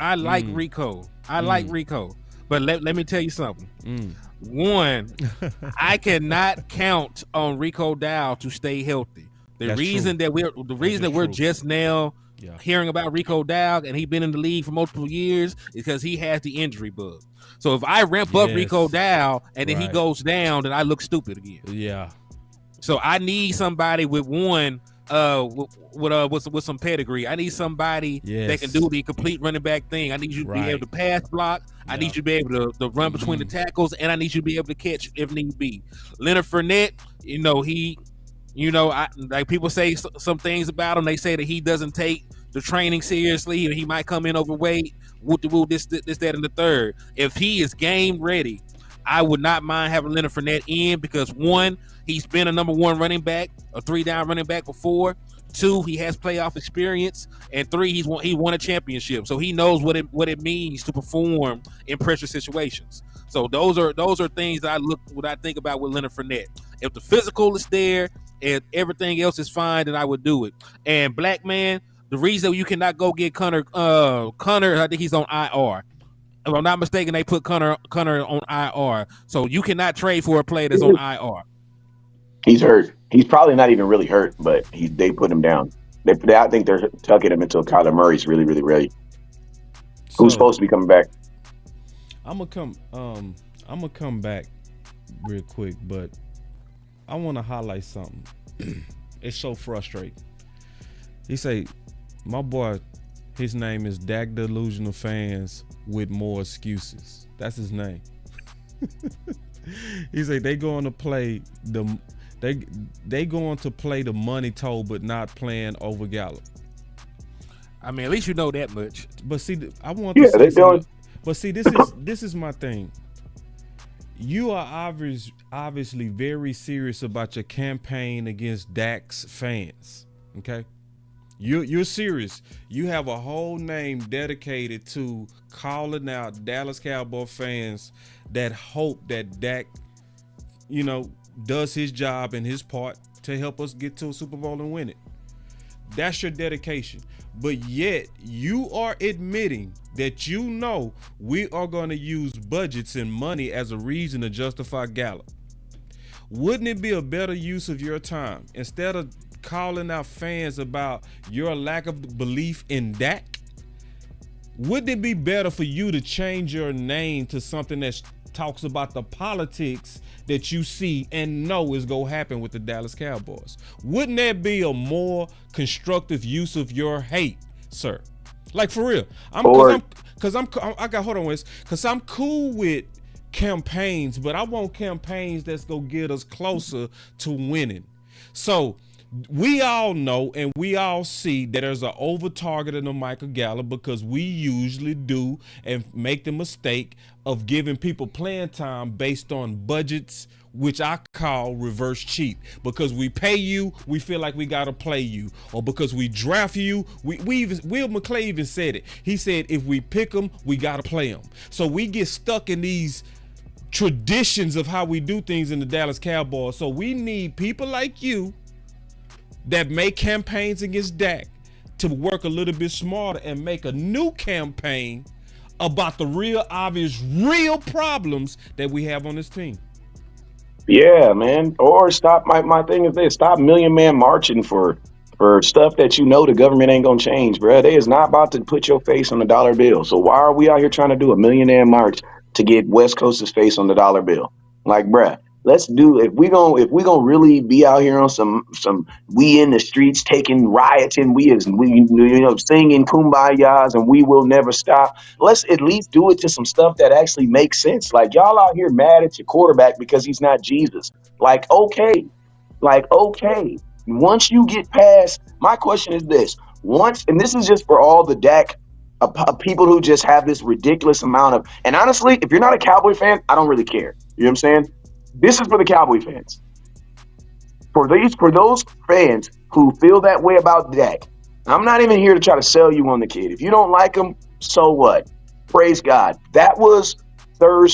Rico. I like Rico. But let me tell you something. One, I cannot count on Rico Dow to stay healthy. The reason that we're just now hearing about Rico Dow, and he's been in the league for multiple years, is because he has the injury bug. So if I ramp up Rico Dow and then he goes down, then I look stupid again. Yeah. So I need somebody with one with some pedigree. I need somebody that can do the complete running back thing. I need you to be able to pass block. I need you to be able to run between the tackles, and I need you to be able to catch if need be. Leonard Fournette, like people say some things about him. They say that he doesn't take the training seriously, and he might come in overweight. This, that, and the third. If he is game ready, I would not mind having Leonard Fournette in, because one, he's been a number one running back, a 3-down running back before. 2, he has playoff experience, and 3, he won a championship, so he knows what it means to perform in pressure situations. So those are things that I think about with Leonard Fournette. If the physical is there and everything else is fine, then I would do it. And Black Man, the reason you cannot go get Connor, I think he's on IR. If I'm not mistaken, they put Connor on IR, so you cannot trade for a player that's on IR. He's hurt. He's probably not even really hurt, but they put him down. I think they're tucking him until Kyler Murray's really, really ready. So, who's supposed to be coming back? I'm gonna come back real quick, but I want to highlight something. It's so frustrating. He say, my boy, his name is Dak Delusional Fans with More Excuses. That's his name. He say they going to play the money toll, but not playing over Gallup. I mean, at least you know that much. But see, I want to say something. But see, this is my thing. You are obviously very serious about your campaign against Dak's fans. Okay, you're serious. You have a whole name dedicated to calling out Dallas Cowboy fans that hope that Dak, does his job and his part to help us get to a Super Bowl and win it. That's your dedication. But yet you are admitting that we are going to use budgets and money as a reason to justify Gallup. Wouldn't it be a better use of your time, instead of calling out fans about your lack of belief in Dak? Wouldn't it be better for you to change your name to something that talks about the politics that you see and know is going to happen with the Dallas Cowboys? Wouldn't that be a more constructive use of your hate, sir? Like, for real. I'm cool with campaigns, but I want campaigns that's going to get us closer to winning. So we all know and we all see that there's an over-targeting of Michael Gallup, because we usually do and make the mistake of giving people playing time based on budgets, which I call reverse cheat. Because we pay you, we feel like we got to play you. Or because we draft you, Will McClay even said it. He said, if we pick them, we got to play them. So we get stuck in these traditions of how we do things in the Dallas Cowboys. So we need people like you that make campaigns against Dak to work a little bit smarter and make a new campaign about the real obvious, real problems that we have on this team. Yeah, man. Or stop. My thing is this: stop million man marching for stuff that the government ain't gonna change, bro. They is not about to put your face on the dollar bill. So why are we out here trying to do a million man march to get West Coast's face on the dollar bill? Like, bruh, Let's do if we gonna really be out here on some we in the streets taking rioting, we singing kumbayas and we will never stop. Let's at least do it to some stuff that actually makes sense. Like y'all out here mad at your quarterback because he's not Jesus. Like okay. Once you get past, my question is this: and this is just for all the Dak people who just have this ridiculous amount of. And honestly, if you're not a Cowboy fan, I don't really care. You know what I'm saying? This is for the Cowboy fans. For those fans who feel that way about Dak, I'm not even here to try to sell you on the kid. If you don't like him, so what? Praise God. That was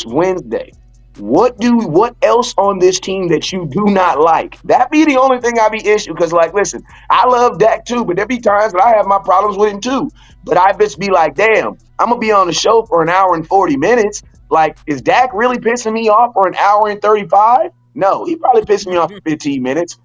Wednesday. What else on this team that you do not like? That be the only thing I be issue. Because like, listen, I love Dak too, but there be times that I have my problems with him too. But I just be like, damn, I'm gonna be on the show for an hour and 40 minutes. Like, is Dak really pissing me off for an hour and 35? No, he probably pissed me off for 15 minutes.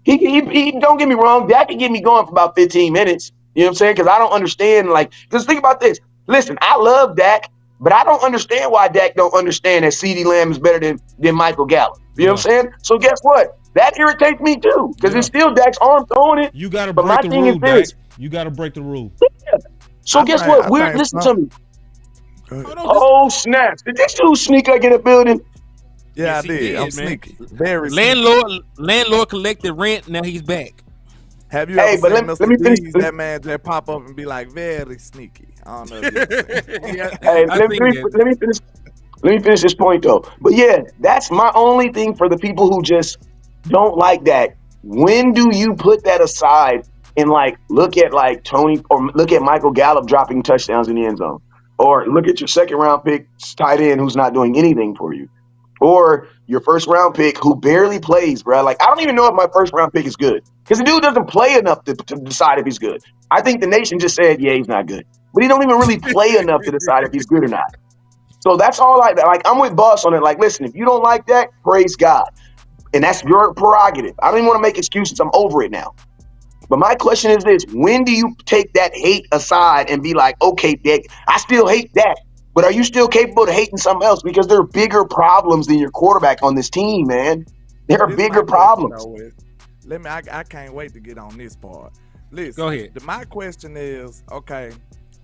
He don't get me wrong, Dak can get me going for about 15 minutes. You know what I'm saying? Because I don't understand, because think about this. Listen, I love Dak, but I don't understand why Dak don't understand that CeeDee Lamb is better than Michael Gallup. You know what I'm saying? So guess what? That irritates me too, because it's still Dak's arm throwing it. You got to break the rule, Dak. You got to break the rule. Yeah. So guess what? Listen to me. Oh, snaps. Did this dude sneak like in the building? Yeah, Yes, I did. I'm sneaky. Very landlord collected rent. Now he's back. Have you ever seen Mr. D's, that man just pop up and be like, very sneaky? I don't know. Hey, let me finish this point though. But yeah, that's my only thing for the people who just don't like that. When do you put that aside and look at Tony or look at Michael Gallup dropping touchdowns in the end zone, or look at your second round pick tight end who's not doing anything for you, or your first round pick who barely plays, bro? I don't even know if my first round pick is good because the dude doesn't play enough to decide if he's good. I think the nation just said, yeah, he's not good, but he don't even really play enough to decide if he's good or not. So that's all I'm with Boss on it. Listen, if you don't like that, praise God. And that's your prerogative. I don't even want to make excuses. I'm over it now. But my question is this: when do you take that hate aside and be like, okay, Dak, I still hate that, but are you still capable of hating something else? Because there are bigger problems than your quarterback on this team, man. There are bigger problems. I can't wait to get on this part. Listen, go ahead. My question is, okay,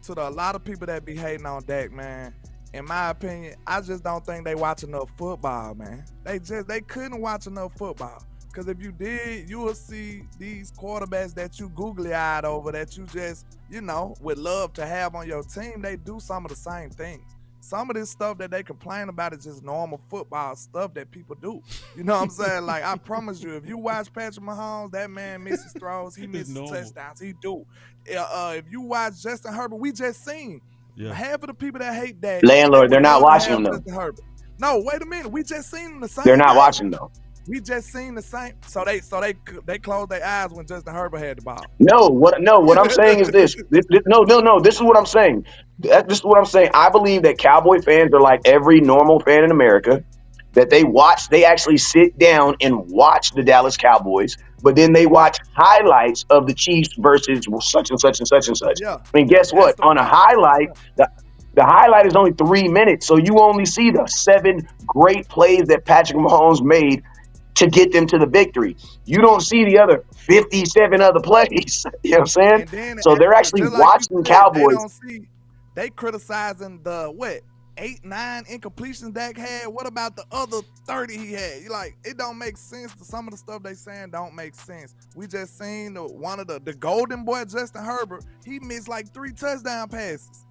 to a lot of people that be hating on Dak, man, in my opinion, I just don't think they watch enough football, man. They couldn't watch enough football. Because if you did, you will see these quarterbacks that you googly-eyed over, that you just, would love to have on your team. They do some of the same things. Some of this stuff that they complain about is just normal football stuff that people do. You know what I'm saying? I promise you, if you watch Patrick Mahomes, that man misses throws. He misses touchdowns. He do. If you watch Justin Herbert, we just seen half of the people that hate Dak. Landlord, they're not watching him, though. No, wait a minute. We just seen them the same. They're not watching, though. We just seen the same. So they closed their eyes when Justin Herbert had the ball. No, what I'm saying is this. No. This is what I'm saying. This is what I'm saying. I believe that Cowboy fans are like every normal fan in America, that they actually sit down and watch the Dallas Cowboys, but then they watch highlights of the Chiefs versus such and such and such and such. Yeah. I mean, guess what? On a highlight, the highlight is only 3 minutes, so you only see the 7 great plays that Patrick Mahomes made to get them to the victory. You don't see the other 57 other plays. You know what I'm saying? So they're actually watching Cowboys. They criticizing the 8, 9 incompletions Dak had. What about the other 30 he had? It don't make sense. Some of the stuff they saying don't make sense. We just seen one of the golden boy, Justin Herbert. He missed 3 touchdown passes.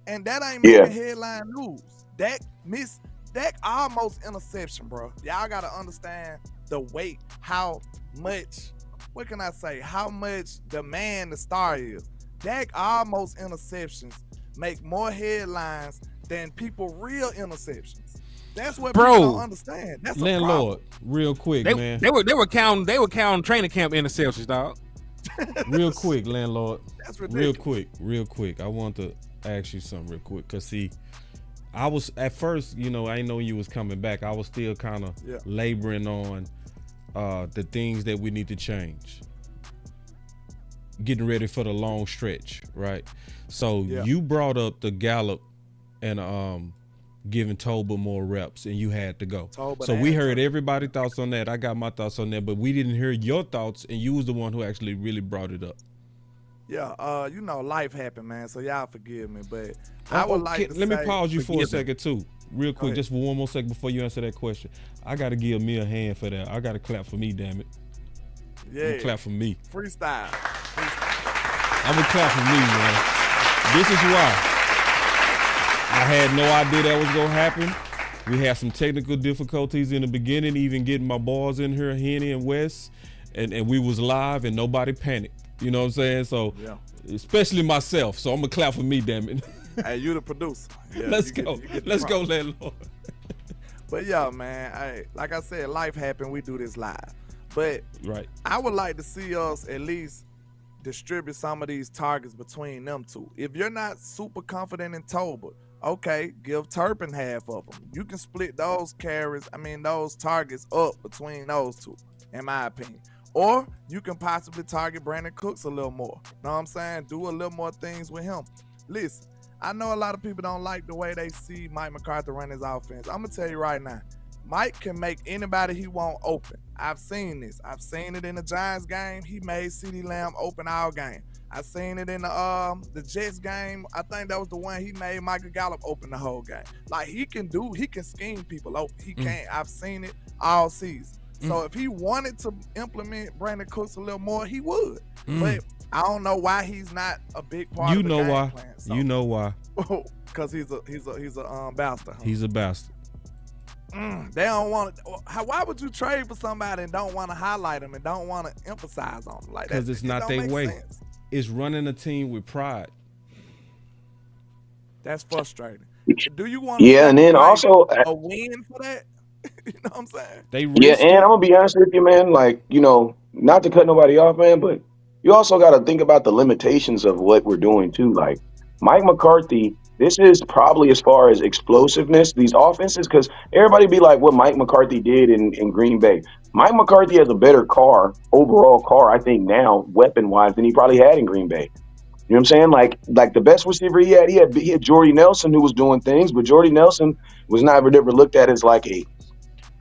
And that ain't making headline news. Dak almost interception, bro. Y'all got to understand the weight, how much demand the star is. Dak almost interceptions make more headlines than people real interceptions. That's what people don't understand. That's Landlord, real quick, man. They were counting training camp interceptions, dog. Real quick, Landlord. That's ridiculous. Real quick. I want to ask you something real quick, because see, I was at first, I didn't know you was coming back. I was still kind of laboring on the things that we need to change, getting ready for the long stretch, right? So you brought up the Gallup and giving Tolbert more reps, and you had to go. Tolbert So we and heard Tolbert. everybody's thoughts on that. I got my thoughts on that, but we didn't hear your thoughts, and you was the one who actually really brought it up. Yeah, you know, life happened, man. So y'all forgive me, but I would like to let me say- pause you for a forgive second too, real quick, ahead. just for one more second before you answer that question. I gotta give me a hand for that. I gotta clap for me, damn it. Yeah, Clap for me. freestyle. I'm gonna clap for me, man. This is why. I had no idea that was gonna happen. We had some technical difficulties in the beginning, even getting my balls in here, Henny and Wes, and we was live and nobody panicked. You know what I'm saying? So, Yeah. especially myself. So I'm gonna clap for me, damn it. Hey, you the producer. Yeah, Let's you get- go. you get the Let's go, props. landlord. But yeah, man. Like I said, life happened. We do this live. But Right. I would like to see us at least distribute some of these targets between them two. If you're not super confident in Tolbert, okay, give Turpin half of them. You can split those those targets up between those two, in my opinion. Or you can possibly target Brandon Cooks a little more. Know what I'm saying? Do a little more things with him. Listen, I know a lot of people don't like the way they see Mike McCarthy run his offense. I'm going to tell you right now, Mike can make anybody he want open. I've seen this. I've seen it in the Giants game. He made CeeDee Lamb open all game. I've seen it in the Jets game. I think that was the one he made Michael Gallup open the whole game. Like, he can scheme people open. He can. I've seen it all season. So if he wanted to implement Brandon Cooks a little more, he would. But I don't know why he's not a big part You of the know game why. plan. So, You know why. because he's a bastard. Huh? He's a bastard. They don't want to. Why would you trade for somebody and don't want to highlight them and don't want to emphasize on them? Like that? Because it's not don't their make way. sense. It's running a team with pride. That's frustrating. Do you want? Yeah, and then also, a win for that. You know what I'm saying? They yeah, risk and it. I'm gonna be honest with you, man. Like, you know, not to cut nobody off, man, but you also got to think about the limitations of what we're doing too. Like Mike McCarthy, this is probably as far as explosiveness, these offenses, because everybody be like what Mike McCarthy did in Green Bay. Mike McCarthy has a better overall car, I think now, weapon-wise, than he probably had in Green Bay. You know what I'm saying? Like the best receiver he had Jordy Nelson, who was doing things, but Jordy Nelson was never looked at as like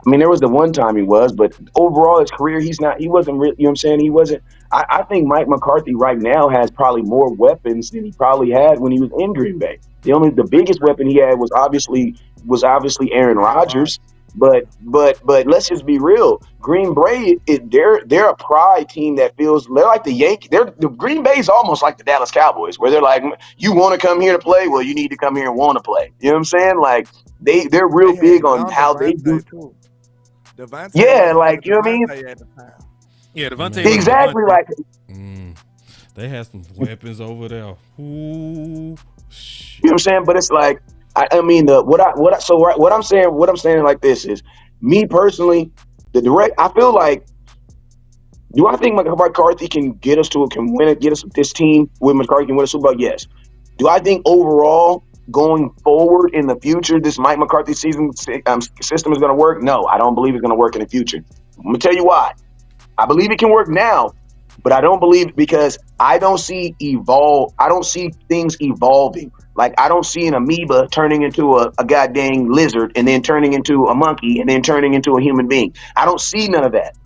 there was the one time he was, but overall his career, he wasn't really, you know what I'm saying? He wasn't. I think Mike McCarthy right now has probably more weapons than he probably had when he was in Green Bay. The biggest weapon he had was obviously Aaron Rodgers. But let's just be real. Green Bay, they're a pride team that feels they're like the Yankees. The Green Bay is almost like the Dallas Cowboys, where they're like, you want to come here to play? Well, you need to come here and want to play. You know what I'm saying? Like they're real big on how they do. Devontae Yeah, like, you know what I mean? at the time. Yeah, Devontae. Exactly, like They had some weapons over there. Ooh, shit. you know what I'm saying. But it's like what I'm saying like this is me personally. I feel like. Do I think McCarthy can get us this team with McCarthy can win a Super Bowl? Yes. Do I think overall going forward in the future, this Mike McCarthy system is going to work? No, I don't believe it's going to work in the future. I'm going to tell you why. I believe it can work now, but I don't believe because I don't see things evolving. Like I don't see an amoeba turning into a goddamn lizard and then turning into a monkey and then turning into a human being. I don't see none of that.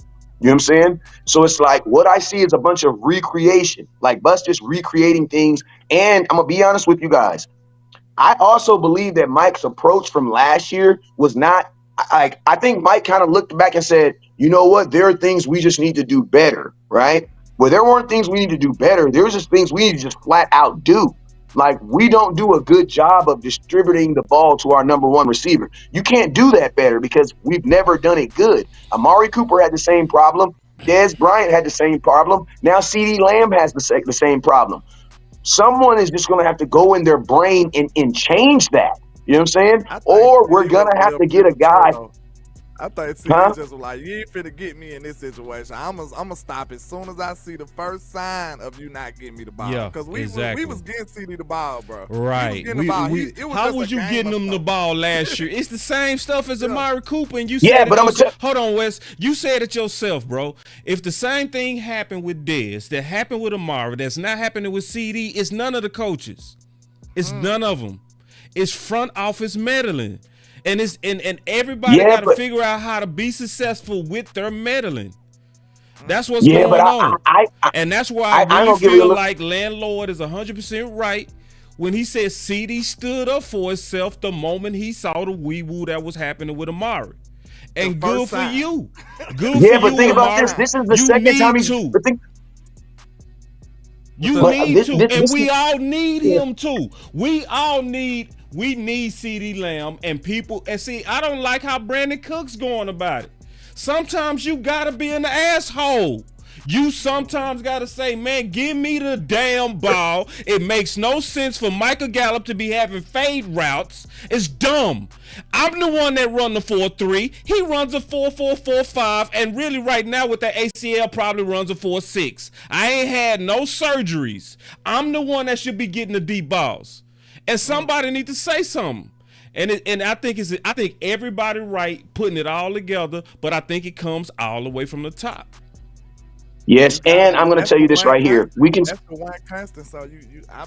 You know what I'm saying? So it's like what I see is a bunch of recreation, like Bus just recreating things. And I'm going to be honest with you guys. I also believe that Mike's approach from last year was not like, I think Mike kind of looked back and said, you know what? There are things we just need to do better, right? Well, there weren't things we need to do better. There was just things we need to just flat out do. Like we don't do a good job of distributing the ball to our number one receiver. You can't do that better because we've never done it good. Amari Cooper had the same problem. Dez Bryant had the same problem. Now CeeDee Lamb has the same problem. Someone is just going to have to go in their brain and change that. You know what I'm saying? Or we're going to have to get a guy. I thought CeeDee just was like, you ain't finna get me in this situation. I'm gonna stop as soon as I see the first sign of you not getting me the ball. Yeah, because we was getting CeeDee the ball, bro. Right. How was you getting them the ball last year? It's the same stuff as Amari Cooper, and you said hold on, Wes. You said it yourself, bro. If the same thing happened with Dez, that happened with Amari, that's not happening with CeeDee, it's none of the coaches. It's none of them. It's front office meddling. And it's and everybody got to figure out how to be successful with their meddling. That's what's going on. And that's why I really feel like landlord is 100% right when he said CD stood up for itself the moment he saw the wee-woo that was happening with Amari. And good for you. Good for you, but think about Amari. this. This is the second time he's... And we all need him too. We need CD Lamb and people. And see, I don't like how Brandon Cook's going about it. Sometimes you gotta be an asshole. You sometimes gotta say, man, give me the damn ball. It makes no sense for Michael Gallup to be having fade routes. It's dumb. I'm the one that run the 4-3. He runs a 4-4-4-5, and really right now with that ACL probably runs a 4-6. I ain't had no surgeries. I'm the one that should be getting the deep balls. And somebody need to say something. And I think everybody right putting it all together, but I think it comes all the way from the top. Yes, and I'm going to tell you this right here. We can. That's the one constant. So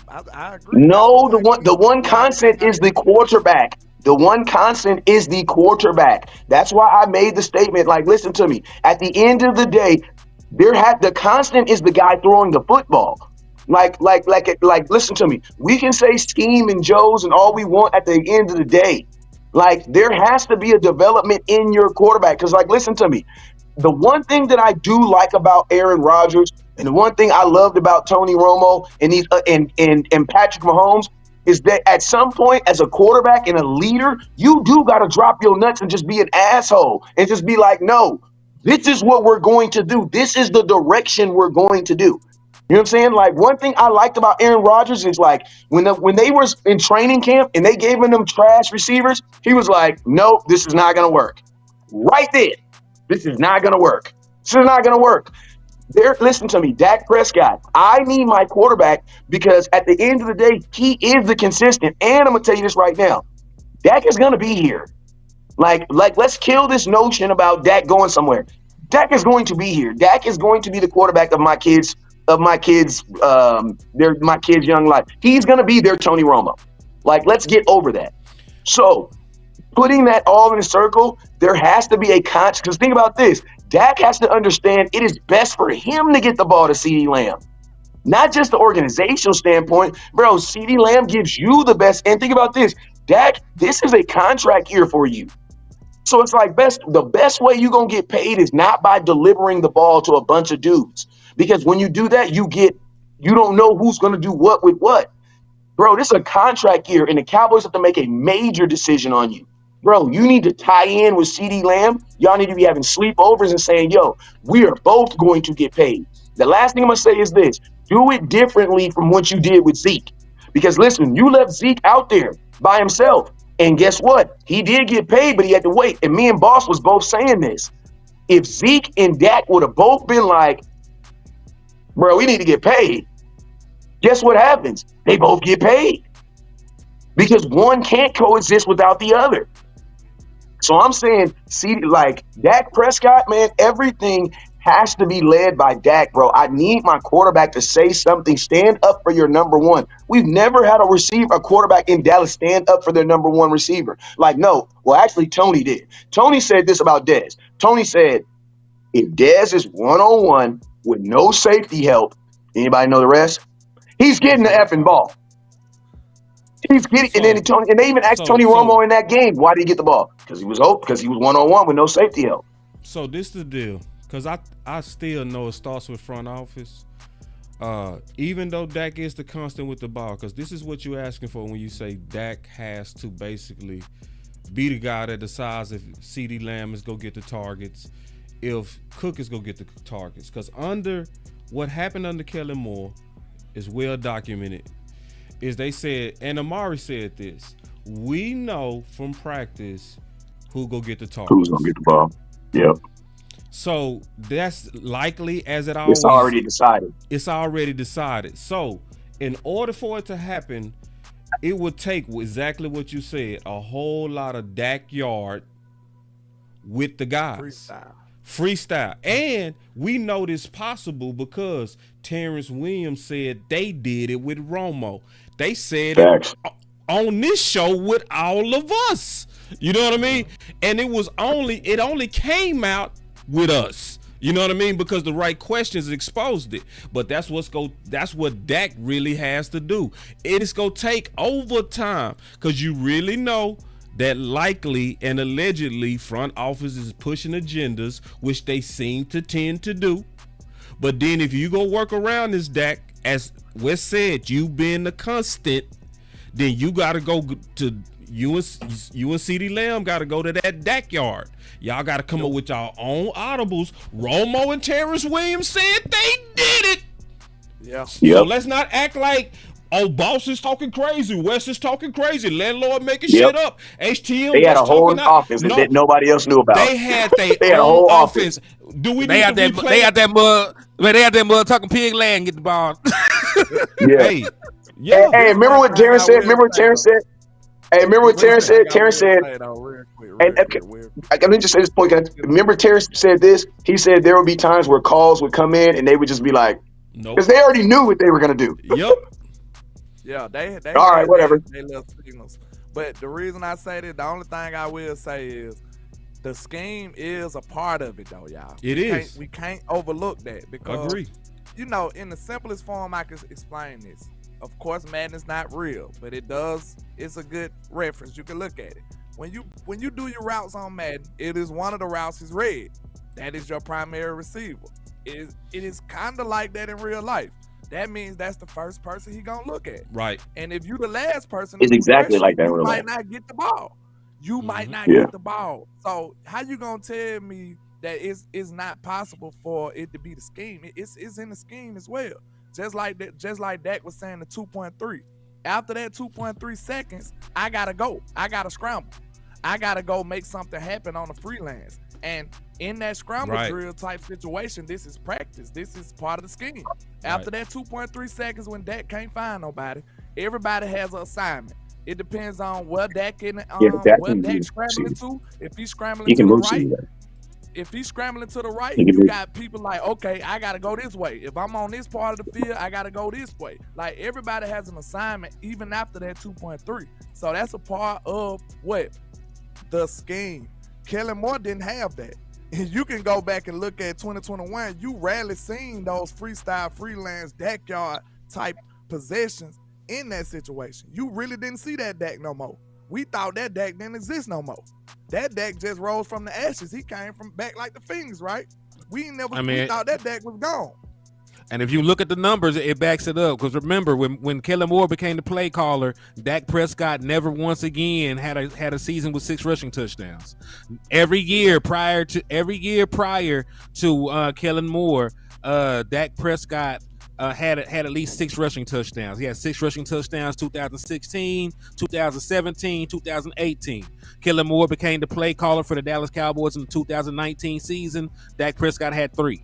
I agree. No, the one constant is the quarterback. The one constant is the quarterback. That's why I made the statement. Like, listen to me. At the end of the day, the constant is the guy throwing the football. Like, listen to me. We can say scheme and Joes and all we want at the end of the day. Like, there has to be a development in your quarterback. Because, like, listen to me. The one thing that I do like about Aaron Rodgers, and the one thing I loved about Tony Romo and these and Patrick Mahomes, is that at some point as a quarterback and a leader, you do got to drop your nuts and just be an asshole and just be like, no, this is what we're going to do. This is the direction we're going to do. You know what I'm saying? Like, one thing I liked about Aaron Rodgers is, like, when they was in training camp and they gave him them trash receivers, he was like, nope, this is not going to work. Right there. This is not going to work. This is not going to work. Listen to me, Dak Prescott. I need my quarterback because at the end of the day, he is the consistent. And I'm going to tell you this right now. Dak is going to be here. Like, let's kill this notion about Dak going somewhere. Dak is going to be here. Dak is going to be the quarterback of my kids' young life. He's going to be their Tony Romo. Like, let's get over that. So, putting that all in a circle, there has to be a conscious. Because think about this. Dak has to understand it is best for him to get the ball to CeeDee Lamb. Not just the organizational standpoint. Bro, CeeDee Lamb gives you the best. And think about this. Dak, this is a contract year for you. So it's like the best way you're going to get paid is not by delivering the ball to a bunch of dudes. Because when you do that, you don't know who's going to do what with what. Bro, this is a contract year, and the Cowboys have to make a major decision on you. Bro, you need to tie in with CeeDee Lamb. Y'all need to be having sleepovers and saying, yo, we are both going to get paid. The last thing I'm going to say is this. Do it differently from what you did with Zeke. Because, listen, you left Zeke out there by himself. And guess what? He did get paid, but he had to wait. And me and Boss was both saying this. If Zeke and Dak would have both been like, bro, we need to get paid. Guess what happens? They both get paid. Because one can't coexist without the other. So I'm saying, see, like Dak Prescott, man, everything has to be led by Dak, bro. I need my quarterback to say something. Stand up for your number one. We've never had a quarterback in Dallas stand up for their number one receiver. Like, no. Well, actually, Tony did. Tony said this about Dez. Tony said, if Dez is one-on-one with no safety help, anybody know the rest? He's getting the effing ball. He's getting, and they even asked Tony Romo in that game, why did he get the ball? Because he was one-on-one with no safety help. So this is the deal, because I still know it starts with front office. Even though Dak is the constant with the ball, because this is what you're asking for when you say Dak has to basically be the guy that decides if CeeDee Lamb is going to get the targets, if Cook is going to get the targets. Because what happened under Kellen Moore is well documented. Is they said, and Amari said this, we know from practice who go get the targets. Who's going to get the ball. Yep. So that's likely as it always. It's already decided. It's already decided. So in order for it to happen, it would take exactly what you said, a whole lot of Dak yard with the guys. Freestyle. And we know this possible because Terrence Williams said they did it with Romo. They said it on this show with all of us. You know what I mean? And it only came out with us. You know what I mean? Because the right questions exposed it. But that's what Dak really has to do. It is gonna take overtime, because you really know that likely and allegedly front office is pushing agendas, which they seem to tend to do. But then if you go work around this, Dak, as Wes said, you being the constant, then you gotta go to you and CeeDee Lamb got to go to that Dak yard. Y'all got to come up with y'all own audibles. Romo and Terrence Williams said they did it. Yeah. So let's not act like, oh, Boss is talking crazy, Wes is talking crazy, landlord making shit up. H.T.M. They had a whole offense that nobody else knew about. They had their own offense. Do we They need had to that. They had that mud. Man, they had that mud talking pig land get the ball. Hey, remember what Terrence said? Hey, remember what Terrence said? Terrence said, let me just say this point. Remember Terrence said this? He said there would be times where calls would come in and they would just be like, nope. Because they already knew what they were going to do. Yep. Yeah, they all right, whatever. They left signals. But the reason I say that, the only thing I will say is the scheme is a part of it, though, y'all. We can't overlook that, because, agree. You know, in the simplest form I can explain this. Of course, Madden's not real, but it's a good reference. You can look at it. When you do your routes on Madden, it is one of the routes is red. That is your primary receiver. It is kind of like that in real life. That means that's the first person he gonna look at. Right. And if you the last person, it's exactly like that in you real might life. not get the ball. You might not get the ball. So how you gonna tell me that it's not possible for it to be the scheme? It's in the scheme as well. Just like Dak was saying, the 2.3. After that 2.3 seconds, I gotta go. I gotta scramble. I gotta go make something happen on the freelance. And in that scramble drill type situation, this is practice. This is part of the scheme. After that 2.3 seconds, when Dak can't find nobody, everybody has an assignment. It depends on where Dak Dak's scrambling to. If he's scrambling to the right. If he's scrambling to the right, you got people like, okay, I got to go this way. If I'm on this part of the field, I got to go this way. Like, everybody has an assignment even after that 2.3. So that's a part of what? The scheme. Kellen Moore didn't have that. And you can go back and look at 2021. You rarely seen those freestyle, freelance, Dak yard type possessions in that situation. You really didn't see that Dak no more. We thought that Dak didn't exist no more. That Dak just rose from the ashes. He came from back like the Fiends, right? We thought that Dak was gone. And if you look at the numbers, it backs it up. Because remember, when Kellen Moore became the play caller, Dak Prescott never once again had a season with 6 rushing touchdowns. Every year prior to Kellen Moore, Dak Prescott had at least 6 rushing touchdowns. He had 6 rushing touchdowns 2016, 2017, 2018. Kellen Moore became the play caller for the Dallas Cowboys in the 2019 season. Dak Prescott had 3.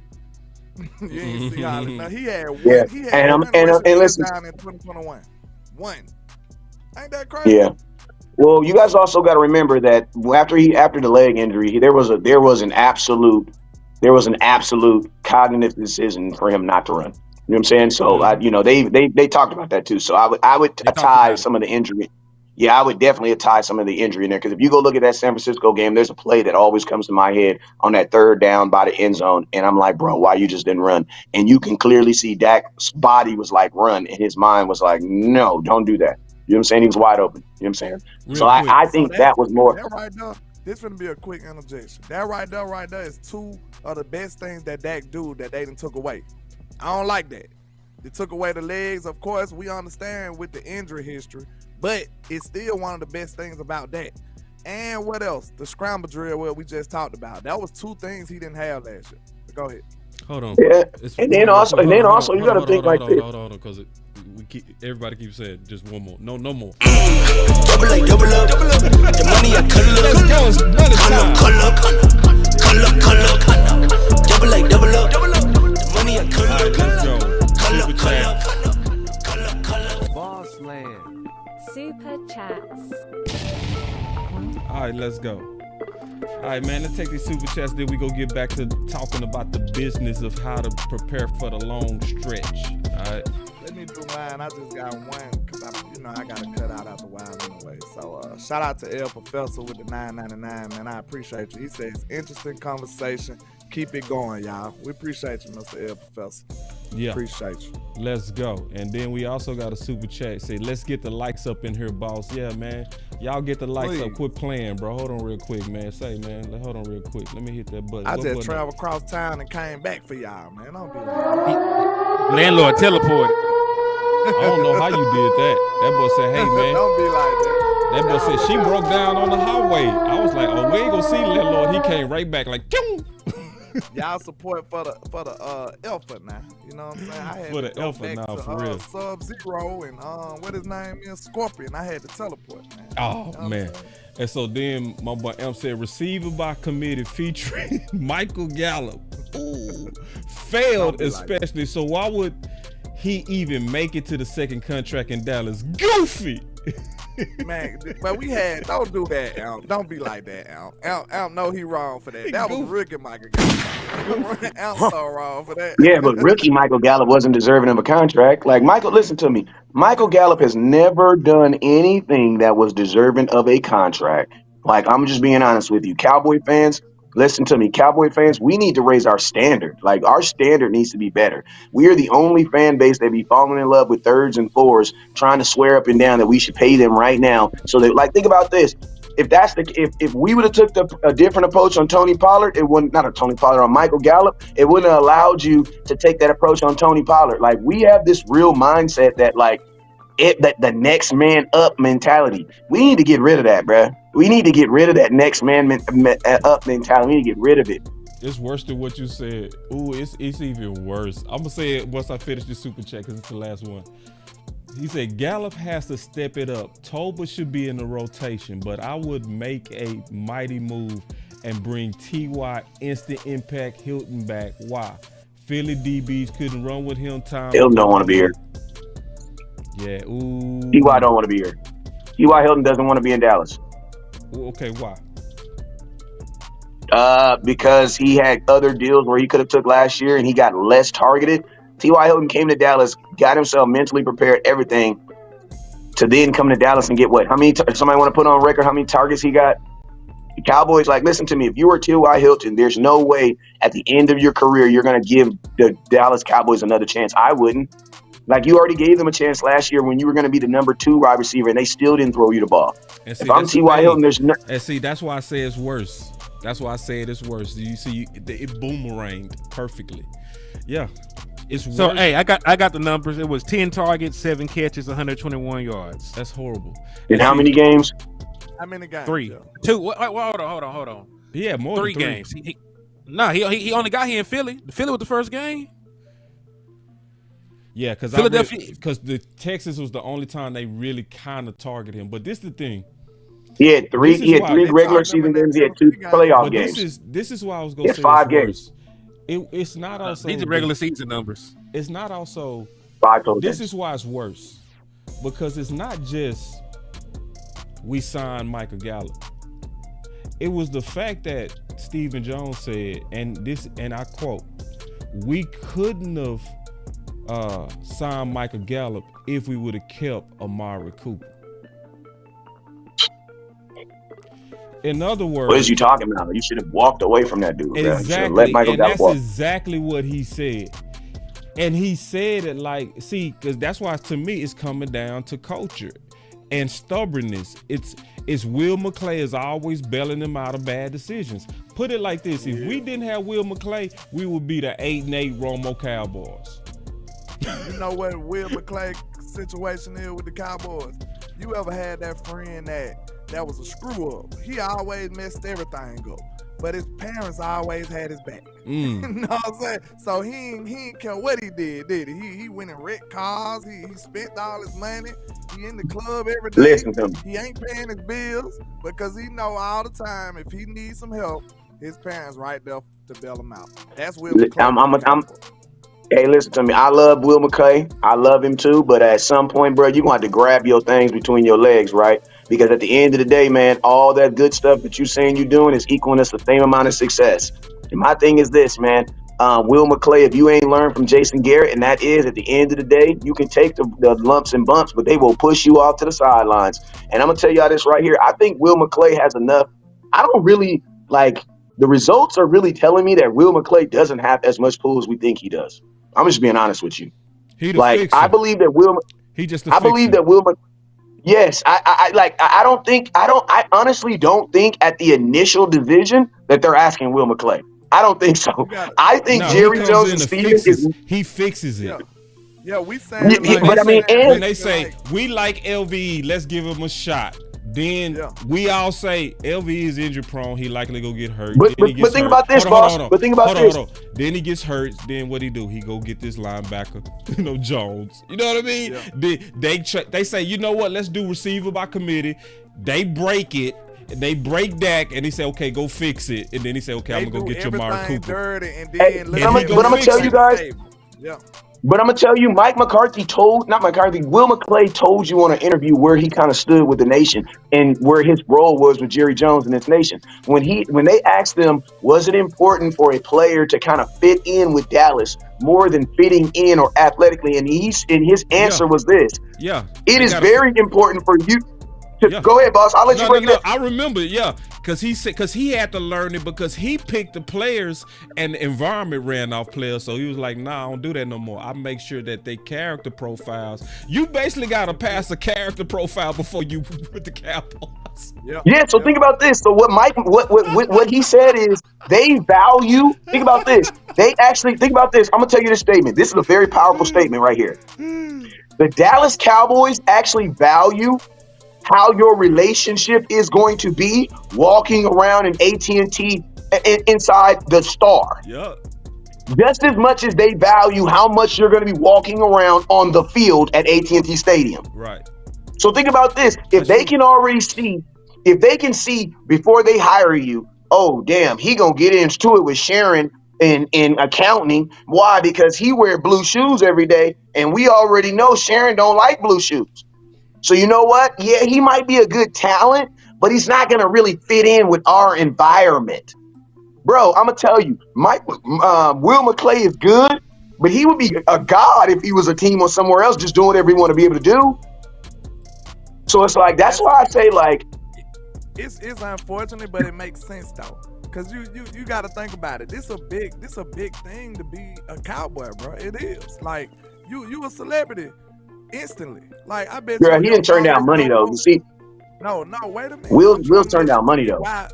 You ain't see how now he had one. Yeah. He had and listen, down in 2021. One. Ain't that crazy? Yeah. Well, you guys also got to remember that after the leg injury, there was an absolute cognitive decision for him not to run. You know what I'm saying? So they talked about that too. So I would tie some of the injury. Yeah, I would definitely tie some of the injury in there, because if you go look at that San Francisco game, there's a play that always comes to my head on that 3rd down by the end zone, and I'm like, bro, why you just didn't run? And you can clearly see Dak's body was like, run, and his mind was like, no, don't do that. You know what I'm saying? He was wide open. You know what I'm saying? So I think that was more. That right there, this is going to be a quick interjection. That right there is 2 of the best things that Dak do that they done took away. I don't like that. They took away the legs. Of course, we understand with the injury history, but it's still one of the best things about that. And what else? The scramble drill, what we just talked about. That was 2 things he didn't have last year. Go ahead. Hold on. Yeah. And then also, you got to think like this. Hold on, because everybody keeps saying just one more. No more. Double up. The money I color. Double up. The money I color. Boss Land. Super Chats. All right, let's go. All right, man, let's take these super chats. Then we go get back to talking about the business of how to prepare for the long stretch. All right. Let me do mine. I just got one because I got to cut out after a while anyway. So shout out to El Professor with the $9.99, man. I appreciate you. He says interesting conversation. Keep it going, y'all. We appreciate you, Mr. El Professor. Yeah. Appreciate you. Let's go. And then we also got a super chat. Say, let's get the likes up in here, boss. Yeah, man. Y'all get the likes up. Quit playing, bro. Hold on real quick, man. Hold on real quick. Let me hit that button. I just traveled across town and came back for y'all, man. Don't be like Landlord teleported. I don't know how you did that. That boy said, hey, man. Don't be like that. That boy said she broke down on the highway. I was like, oh, we ain't gonna see Landlord. He came right back like, Choom! Y'all support for the Alpha now. You know what I'm saying? I had for to the go Alpha back now, to, for real. Sub-Zero and what his name is, Scorpion. I had to teleport, man. Oh, you know man. And so then my boy M said, receiver by committee featuring Michael Gallup. Ooh, failed especially. Like, so why would he even make it to the second contract in Dallas? Goofy. Man, but don't do that, Al. Don't be like that, Al. Al know he wrong for that. That was rookie Michael Gallup. Al so wrong for that. Yeah, but rookie Michael Gallup wasn't deserving of a contract. Like, Michael, listen to me. Michael Gallup has never done anything that was deserving of a contract. Like, I'm just being honest with you. Cowboy fans, listen to me. Cowboy fans, we need to raise our standard. Like, our standard needs to be better. We are the only fan base that be falling in love with thirds and fours, trying to swear up and down that we should pay them right now. So that, like, think about this. If we would have took a different approach on Tony Pollard, it wouldn't, not a Tony Pollard, on Michael Gallup, it wouldn't have allowed you to take that approach on Tony Pollard. Like, we have this real mindset that, like, that the next man up mentality. We need to get rid of that, bruh. We need to get rid of that next man up mentality. We need to get rid of it. It's worse than what you said. Ooh, it's even worse. I'm gonna say it once I finish the super chat because it's the last one. He said Gallup has to step it up. Toba should be in the rotation, but I would make a mighty move and bring T.Y. instant impact Hilton back. Why? Philly DBs couldn't run with him. Hilton don't want to be here. Yeah, ooh. T.Y. don't want to be here. T.Y. Hilton doesn't want to be in Dallas. Okay, why? Because he had other deals where he could have took last year and he got less targeted. T.Y. Hilton came to Dallas, got himself mentally prepared, everything, to then come to Dallas and get what? How many? Somebody want to put on record how many targets he got? The Cowboys, like, listen to me. If you were T.Y. Hilton, there's no way at the end of your career you're going to give the Dallas Cowboys another chance. I wouldn't. Like, you already gave them a chance last year when you were going to be the number 2 wide receiver, and they still didn't throw you the ball. And see, if I'm T.Y. Hilton, there's no. And see, that's why I say it's worse. That's why I say it is worse. You see, it boomeranged perfectly. Yeah, it's worse. So, hey, I got the numbers. It was 10 targets, 7 catches, 121 yards. That's horrible. In how many games? How many games? 3. Yeah. 2. Hold on. Yeah, more 3 than 3 games. He only got here in Philly. Philly was the first game. Yeah, because the Texas was the only time they really kind of target him. But this is the thing. He had 3 regular season games. He had 2 playoff games. This is why I was going to say 5 games. It's not also these are regular season numbers. It's not also 5 total this games. is why it's worse, because it's not just we signed Michael Gallup. It was the fact that Stephen Jones said, and I quote, we couldn't have signed Michael Gallup if we would have kept Amari Cooper. In other words, what is you talking about? You should have walked away from that dude. Exactly, let Michael and Gallup that's walk. exactly what he said. And he said it like, see, because that's why to me it's coming down to culture and stubbornness. It's Will McClay is always bailing them out of bad decisions. Put it like this: if we didn't have Will McClay, we would be the 8-8 Romo Cowboys. You know what Will McClay situation is with the Cowboys? You ever had that friend that was a screw up? He always messed everything up, but his parents always had his back. You know what I'm saying? So he ain't care what he did he? He went and wrecked cars. He spent all his money. He in the club every day. Listen to him. He ain't paying his bills because he know all the time if he needs some help, his parents right there to bail him out. That's Will McClay. Hey, listen to me. I love Will McClay. I love him too. But at some point, bro, you're going to have to grab your things between your legs, right? Because at the end of the day, man, all that good stuff that you're saying you're doing is equaling us the same amount of success. And my thing is this, man. Will McClay, if you ain't learned from Jason Garrett, and that is at the end of the day, you can take the lumps and bumps, but they will push you off to the sidelines. And I'm going to tell y'all this right here. I think Will McClay has enough. I don't really the results are really telling me that Will McClay doesn't have as much pull as we think he does. I'm just being honest with you. I believe that Will. He just. I believe that Will. Yes, I honestly don't think at the initial division that they're asking Will McClay. I don't think so. I think Jerry Jones and Steven he fixes it. Yeah, we saying. When they say we like LVE, let's give him a shot. Then we all say LVE is injury prone. He likely go get hurt. But think about this, boss. But think about this. Then he gets hurt. Then what he do? He go get this linebacker, Jones. You know what I mean? Yeah. They say, you know what? Let's do receiver by committee. They break it. They break Dak, and he say, okay, go fix it. And then he say, okay, I'm gonna go get your Amari Cooper. But I'm gonna tell you guys. Yeah. But I'm gonna tell you, Will McClay told you on an interview where he kind of stood with the nation and where his role was with Jerry Jones and this nation. When they asked him, was it important for a player to kind of fit in with Dallas more than fitting in or athletically? And his answer was this. Yeah. It is very important for you. Go ahead, boss. I'll let you break it. I remember, because he had to learn it because he picked the players and the environment ran off players. So he was like, nah, I don't do that no more. I make sure that they character profiles. You basically got to pass a character profile before you put the Cowboys. Yeah. So think about this. So what he said is they value. Think about this. Think about this. I'm gonna tell you this statement. This is a very powerful statement right here. The Dallas Cowboys actually value how your relationship is going to be walking around in AT&T inside the Star. Yeah. Just as much as they value how much you're going to be walking around on the field at AT&T Stadium. Right. So think about this. If they can see before they hire you, oh, damn, he going to get into it with Sharon in accounting. Why? Because he wear blue shoes every day, and we already know Sharon don't like blue shoes. So you know what? Yeah, he might be a good talent, but he's not going to really fit in with our environment. Bro, I'm going to tell you, Will McClay is good, but he would be a god if he was a team or somewhere else just doing whatever he want to be able to do. So it's like, that's why I say, like, it's unfortunate, but it makes sense though. Cause you got to think about it. This a big thing to be a Cowboy, bro. It is. Like you a celebrity instantly. Like I bet. Girl, he didn't turn down money though. You see? No, wait a minute. Will's turned down money though. I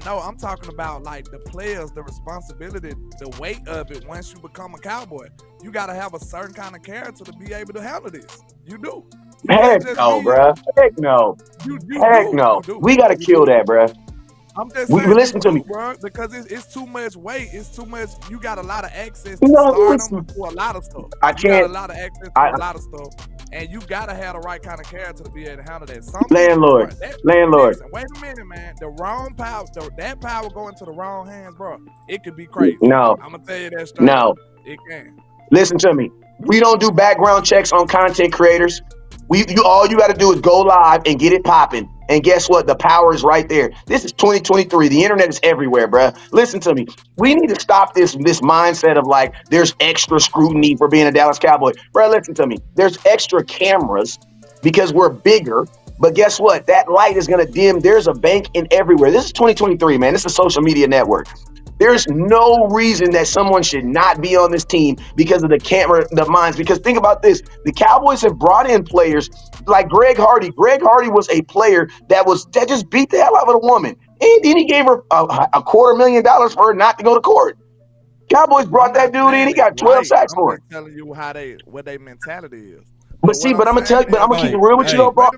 know. I'm talking about like the players, the responsibility, the weight of it. Once you become a Cowboy, you got to have a certain kind of character to be able to handle this. You do. Heck no, bruh. Heck no. Heck no. We got to kill that, bruh. I'm just saying, listen to me, bro, because it's too much weight. It's too much. You got a lot of access to stardom to a lot of stuff. I can't. You got a lot of access to a lot of stuff, and you gotta have the right kind of character to be able to handle that. Landlord. Listen, wait a minute, man. The wrong power, that power going to the wrong hands, bro. It could be crazy. No, I'm gonna tell you that straight. No, it can. Listen to me. We don't do background checks on content creators. All you got to do is go live and get it popping. And guess what? The power is right there. This is 2023. The internet is everywhere, bruh. Listen to me. We need to stop this mindset of like there's extra scrutiny for being a Dallas Cowboy. Bruh, listen to me. There's extra cameras because we're bigger. But guess what? That light is going to dim. There's a bank in everywhere. This is 2023, man. This is a social media network. There's no reason that someone should not be on this team because of the camera, the minds. Because think about this. The Cowboys have brought in players like Greg Hardy. Greg Hardy was a player that just beat the hell out of a woman. And then he gave her a $250,000 for her not to go to court. Cowboys brought that dude in. He got 12 sacks for it. I'm telling you what their mentality is. But I'm gonna tell you, but I'm gonna keep it real with you though, bro.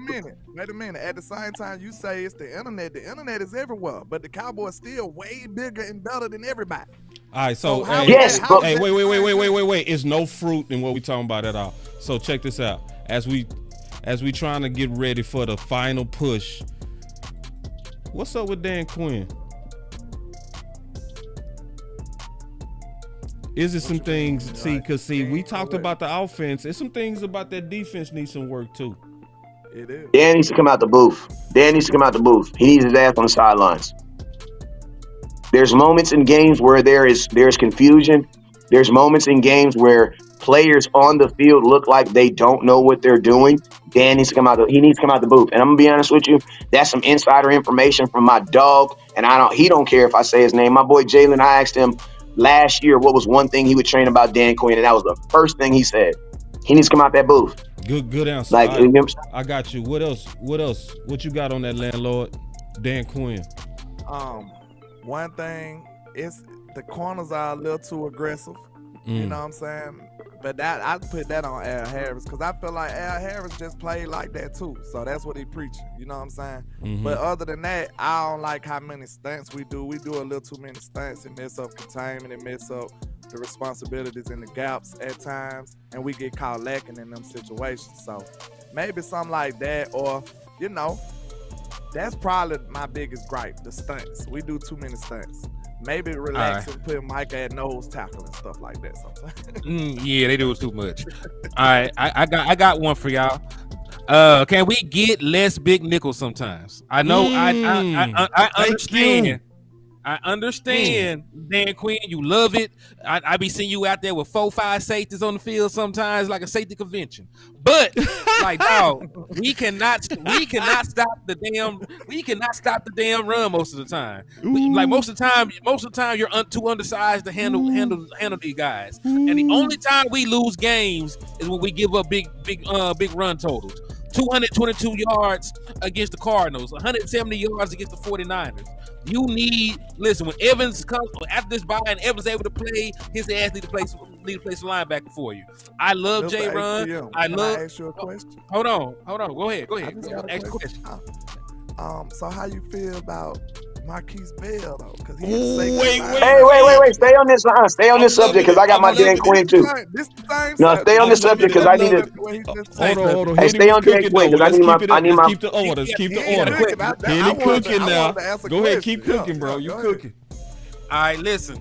Wait a minute. At the same time, you say it's the internet. The internet is everywhere, but the Cowboys still way bigger and better than everybody. All right, so wait. It's no fruit in what we talking about at all. So check this out. As we trying to get ready for the final push. What's up with Dan Quinn? Is it some things? We talked about the offense. There's some things about that defense needs some work too. It is. Dan needs to come out the booth. He needs his ass on the sidelines. There's moments in games where there's confusion. There's moments in games where players on the field look like they don't know what they're doing. Dan needs to come out. He needs to come out the booth. And I'm gonna be honest with you, that's some insider information from my dog. And he don't care if I say his name. My boy Jalen, I asked him last year what was one thing he would train about Dan Quinn, and that was the first thing he said. He needs to come out that booth. Good answer. Like, I got you. What else? What you got on that, landlord? Dan Quinn. One thing is the corners are a little too aggressive. You know what I'm saying? But I put that on Al Harris because I feel like Al Harris just played like that too. So that's what he preaching. You know what I'm saying? But other than that, I don't like how many stunts we do. We do a little too many stunts and mess up containment and mess up the responsibilities and the gaps at times, and we get caught lacking in them situations. So maybe something like that, or that's probably my biggest gripe: the stunts. We do too many stunts. Maybe relax and put Micah at nose tackle and stuff like that sometimes. Yeah, they do it too much. All right, I got one for y'all. Can we get less big nickels sometimes? I know I understand. I understand, Dan Quinn, you love it. I be seeing you out there with 4-5 safeties on the field sometimes, like a safety convention. But like, dog, we cannot stop the damn run most of the time. Most of the time, you're too undersized to handle these guys. And the only time we lose games is when we give up big run totals. 222 yards against the Cardinals, 170 yards against the 49ers. Listen, when Evans comes after this bye and Evans able to play, his ass need to play some linebacker for you. I love J. Run. Can I ask you a question? Hold on. Go ahead. Ask a question. So how you feel about Marquise Bell though? Because wait. Stay on this line. Stay on this subject because I got my Dan Quinn too. No, stay on this subject because I need to. Hold on. Hey, stay on Dan Quinn because I need my. Keep the orders. Keep the order. Kenny cooking now. Go ahead, keep cooking, bro. You cooking. All right, listen.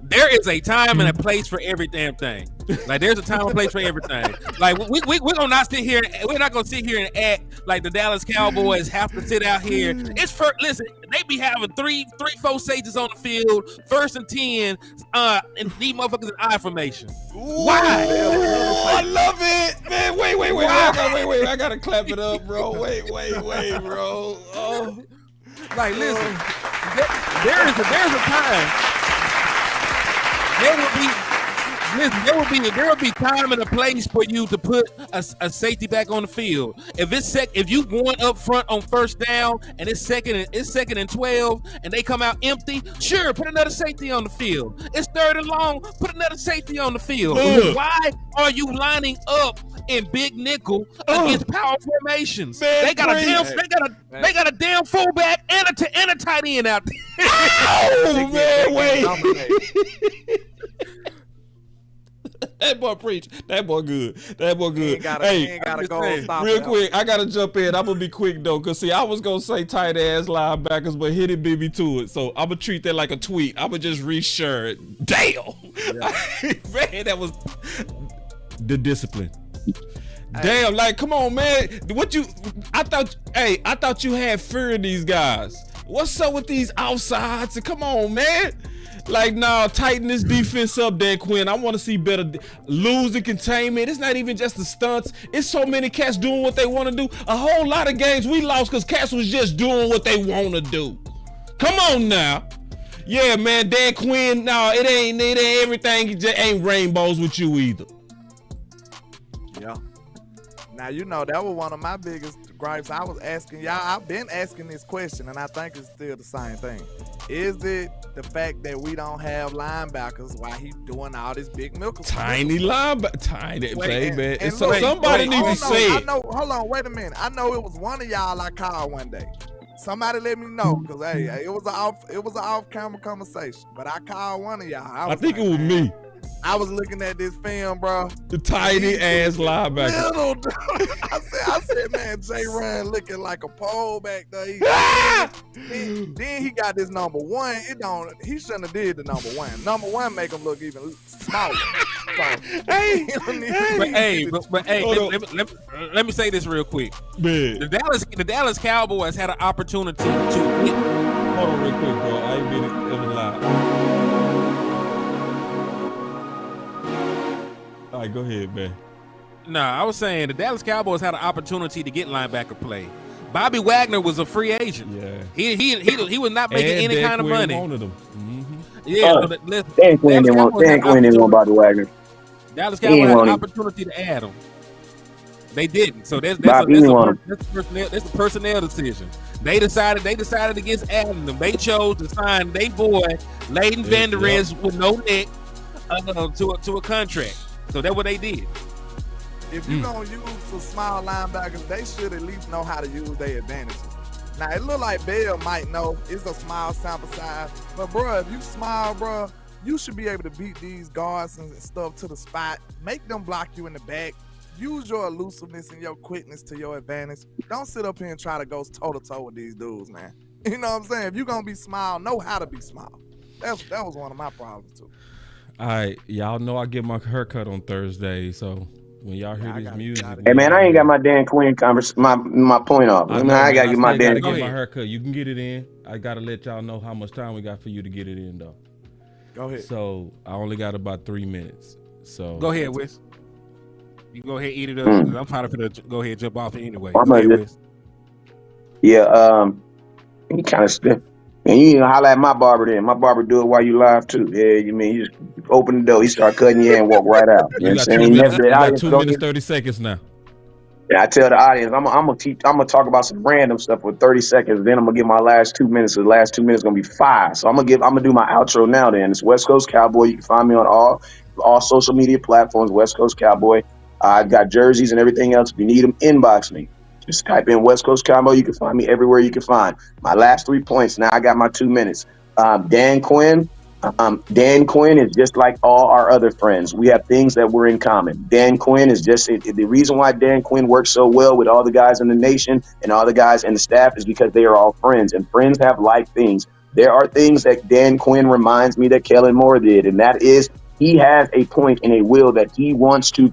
There is a time and a place for every damn thing. Like, there's a time and place for everything. Like, we're gonna not sit here. We're not gonna sit here and act like the Dallas Cowboys have to sit out here. Listen, they be having 3-4 safeties on the field, 1st and 10, and these motherfuckers in I formation. Why? I love it, man. Wait. I gotta clap it up, bro. Wait, bro. Oh, like, listen, there's a time. There will be time and a place for you to put a safety back on the field. If you going up front on 1st down and it's second and 12 and they come out empty, sure, put another safety on the field. It's 3rd and long, put another safety on the field. Why are you lining up in big nickel against power formations? Man, they got a damn fullback and a tight end out there. Oh man, wait. That boy preach. That boy good. Hey, gotta go. Real quick, I gotta jump in. I'm gonna be quick though, cause see, I was gonna say tight ass linebackers, but hit it, baby, to it. So I'm gonna treat that like a tweet. I'm gonna just reshare it. Damn, man, that was the discipline. Damn, like, come on, man. I thought you had fear of these guys. What's up with these outsides? Come on, man. Like, nah, tighten this defense up, Dan Quinn. I want to see better losing containment. It's not even just the stunts. It's so many cats doing what they want to do. A whole lot of games we lost because cats was just doing what they want to do. Come on now. Yeah, man, Dan Quinn, no, it ain't everything. It just ain't rainbows with you either. Yeah. Now, that was one of my biggest gripes. I was asking y'all, I've been asking this question, and I think it's still the same thing. Is it the fact that we don't have linebackers while he's doing all this big milk? Tiny linebacker. Tiny, baby. And so somebody needs to say it. Hold on, wait a minute. I know it was one of y'all I called one day. Somebody let me know, because, hey, it was an off-camera conversation. But I called one of y'all. I think it was me. I was looking at this film, bro. The tiny ass linebacker. Little dude. I said, man, J. Ryan looking like a pole back there. Then he got this number 1. He shouldn't have did the number 1. Number 1 make him look even smaller. Let me say this real quick. Man. The Dallas Cowboys had an opportunity to Hold on real quick, bro. I ain't been ever live. All right, go ahead, man. Nah, I was saying the Dallas Cowboys had an opportunity to get linebacker play. Bobby Wagner was a free agent. Yeah. He was not making any kind of money. Wanted him. Mm-hmm. Yeah, Dan Quinn didn't want Bobby Wagner. Dallas Cowboys had an opportunity to add him. They didn't. So that's a personnel decision. They decided against adding them. They chose to sign their boy Leighton Vander Esch with no neck to a contract. So that's what they did. If you're going to use some small linebackers, they should at least know how to use their advantages. Now, it look like Bell might know. It's a small sample size. But, bro, if you small, bro, you should be able to beat these guards and stuff to the spot. Make them block you in the back. Use your elusiveness and your quickness to your advantage. Don't sit up here and try to go toe-to-toe with these dudes, man. You know what I'm saying? If you're going to be small, know how to be small. That was one of my problems, too. All right. Y'all know I get my haircut on Thursday, so when y'all hear this music. Hey, man, I ain't got my Dan Quinn my point off. I got to get my Dan Quinn. My haircut. You can get it in. I got to let y'all know how much time we got for you to get it in, though. Go ahead. So I only got about 3 minutes. So go ahead, Wes. You go ahead, eat it up. I'm probably gonna go ahead and jump off it anyway. Go ahead, Wes. Yeah, you kind of stiff. And you know, holler at my barber then. My barber do it while you live too. Yeah, you mean you just open the door, he start cutting you and walk right out. You got 2 minutes, you got 2 minutes, 30 seconds now. Yeah, I tell the audience, I'm gonna talk about some random stuff for 30 seconds. Then I'm gonna give my last 2 minutes. The last 2 minutes gonna be 5. So I'm gonna do my outro now. Then it's West Coast Cowboy. You can find me on all social media platforms. West Coast Cowboy. I've got jerseys and everything else. If you need them, inbox me. Just type in West Coast Cowboy. You can find me everywhere you can find. My last 3 points. Now I got my 2 minutes. Dan Quinn. Dan Quinn is just like all our other friends. We have things that we're in common. Dan Quinn is just the reason why Dan Quinn works so well with all the guys in the nation and all the guys in the staff is because they are all friends, and friends have like things. There are things that Dan Quinn reminds me that Kellen Moore did, and that is he has a point and a will that he wants to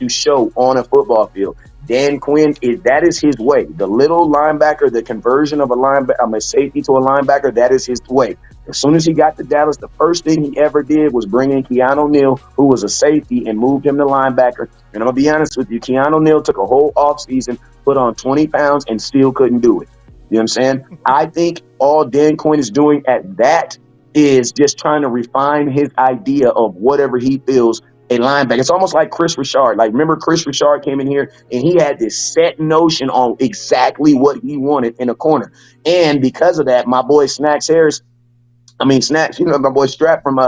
show on a football field. Dan Quinn, that is his way. The little linebacker, the conversion of a safety to a linebacker, that is his way. As soon as he got to Dallas, the first thing he ever did was bring in Keanu Neal, who was a safety, and moved him to linebacker. And I'm going to be honest with you, Keanu Neal took a whole offseason, put on 20 pounds, and still couldn't do it. You know what I'm saying? I think all Dan Quinn is doing at that is just trying to refine his idea of whatever he feels a linebacker. It's almost like Chris Richard. Like, remember Chris Richard came in here and he had this set notion on exactly what he wanted in a corner. And because of that, my boy Snacks, you know, my boy Strap from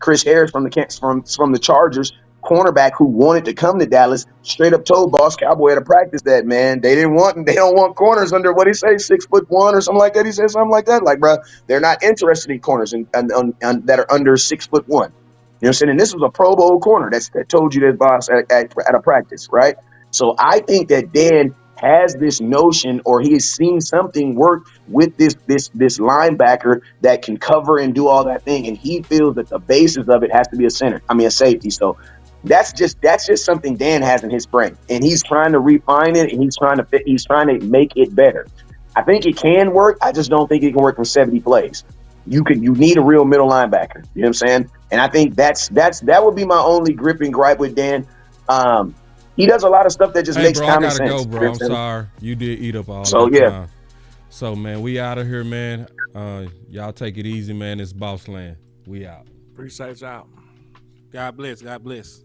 Chris Harris from the Chargers, cornerback who wanted to come to Dallas, straight up told Boss Cowboy at a practice that, man, they don't want corners under what he say 6'1" or something like that. He said something like that. Like, bro, they're not interested in corners that are under 6'1". You know what I'm saying? And this was a Pro Bowl corner that told you that, Boss, at a practice, right? So I think that Dan has this notion, or he has seen something work with this linebacker that can cover and do all that thing, and he feels that the basis of it has to be a safety. So that's just something Dan has in his brain, and he's trying to refine it, and he's trying to make it better. I think it can work. I just don't think it can work for 70 plays. You need a real middle linebacker. You know what I'm saying? And I think that would be my only grip and gripe with Dan. He does a lot of stuff that just makes common sense. I gotta go, bro. I'm sorry. You did eat up all that time. So, man, we out of here, man. Y'all take it easy, man. It's Boss Land. We out. Appreciate y'all. God bless. God bless.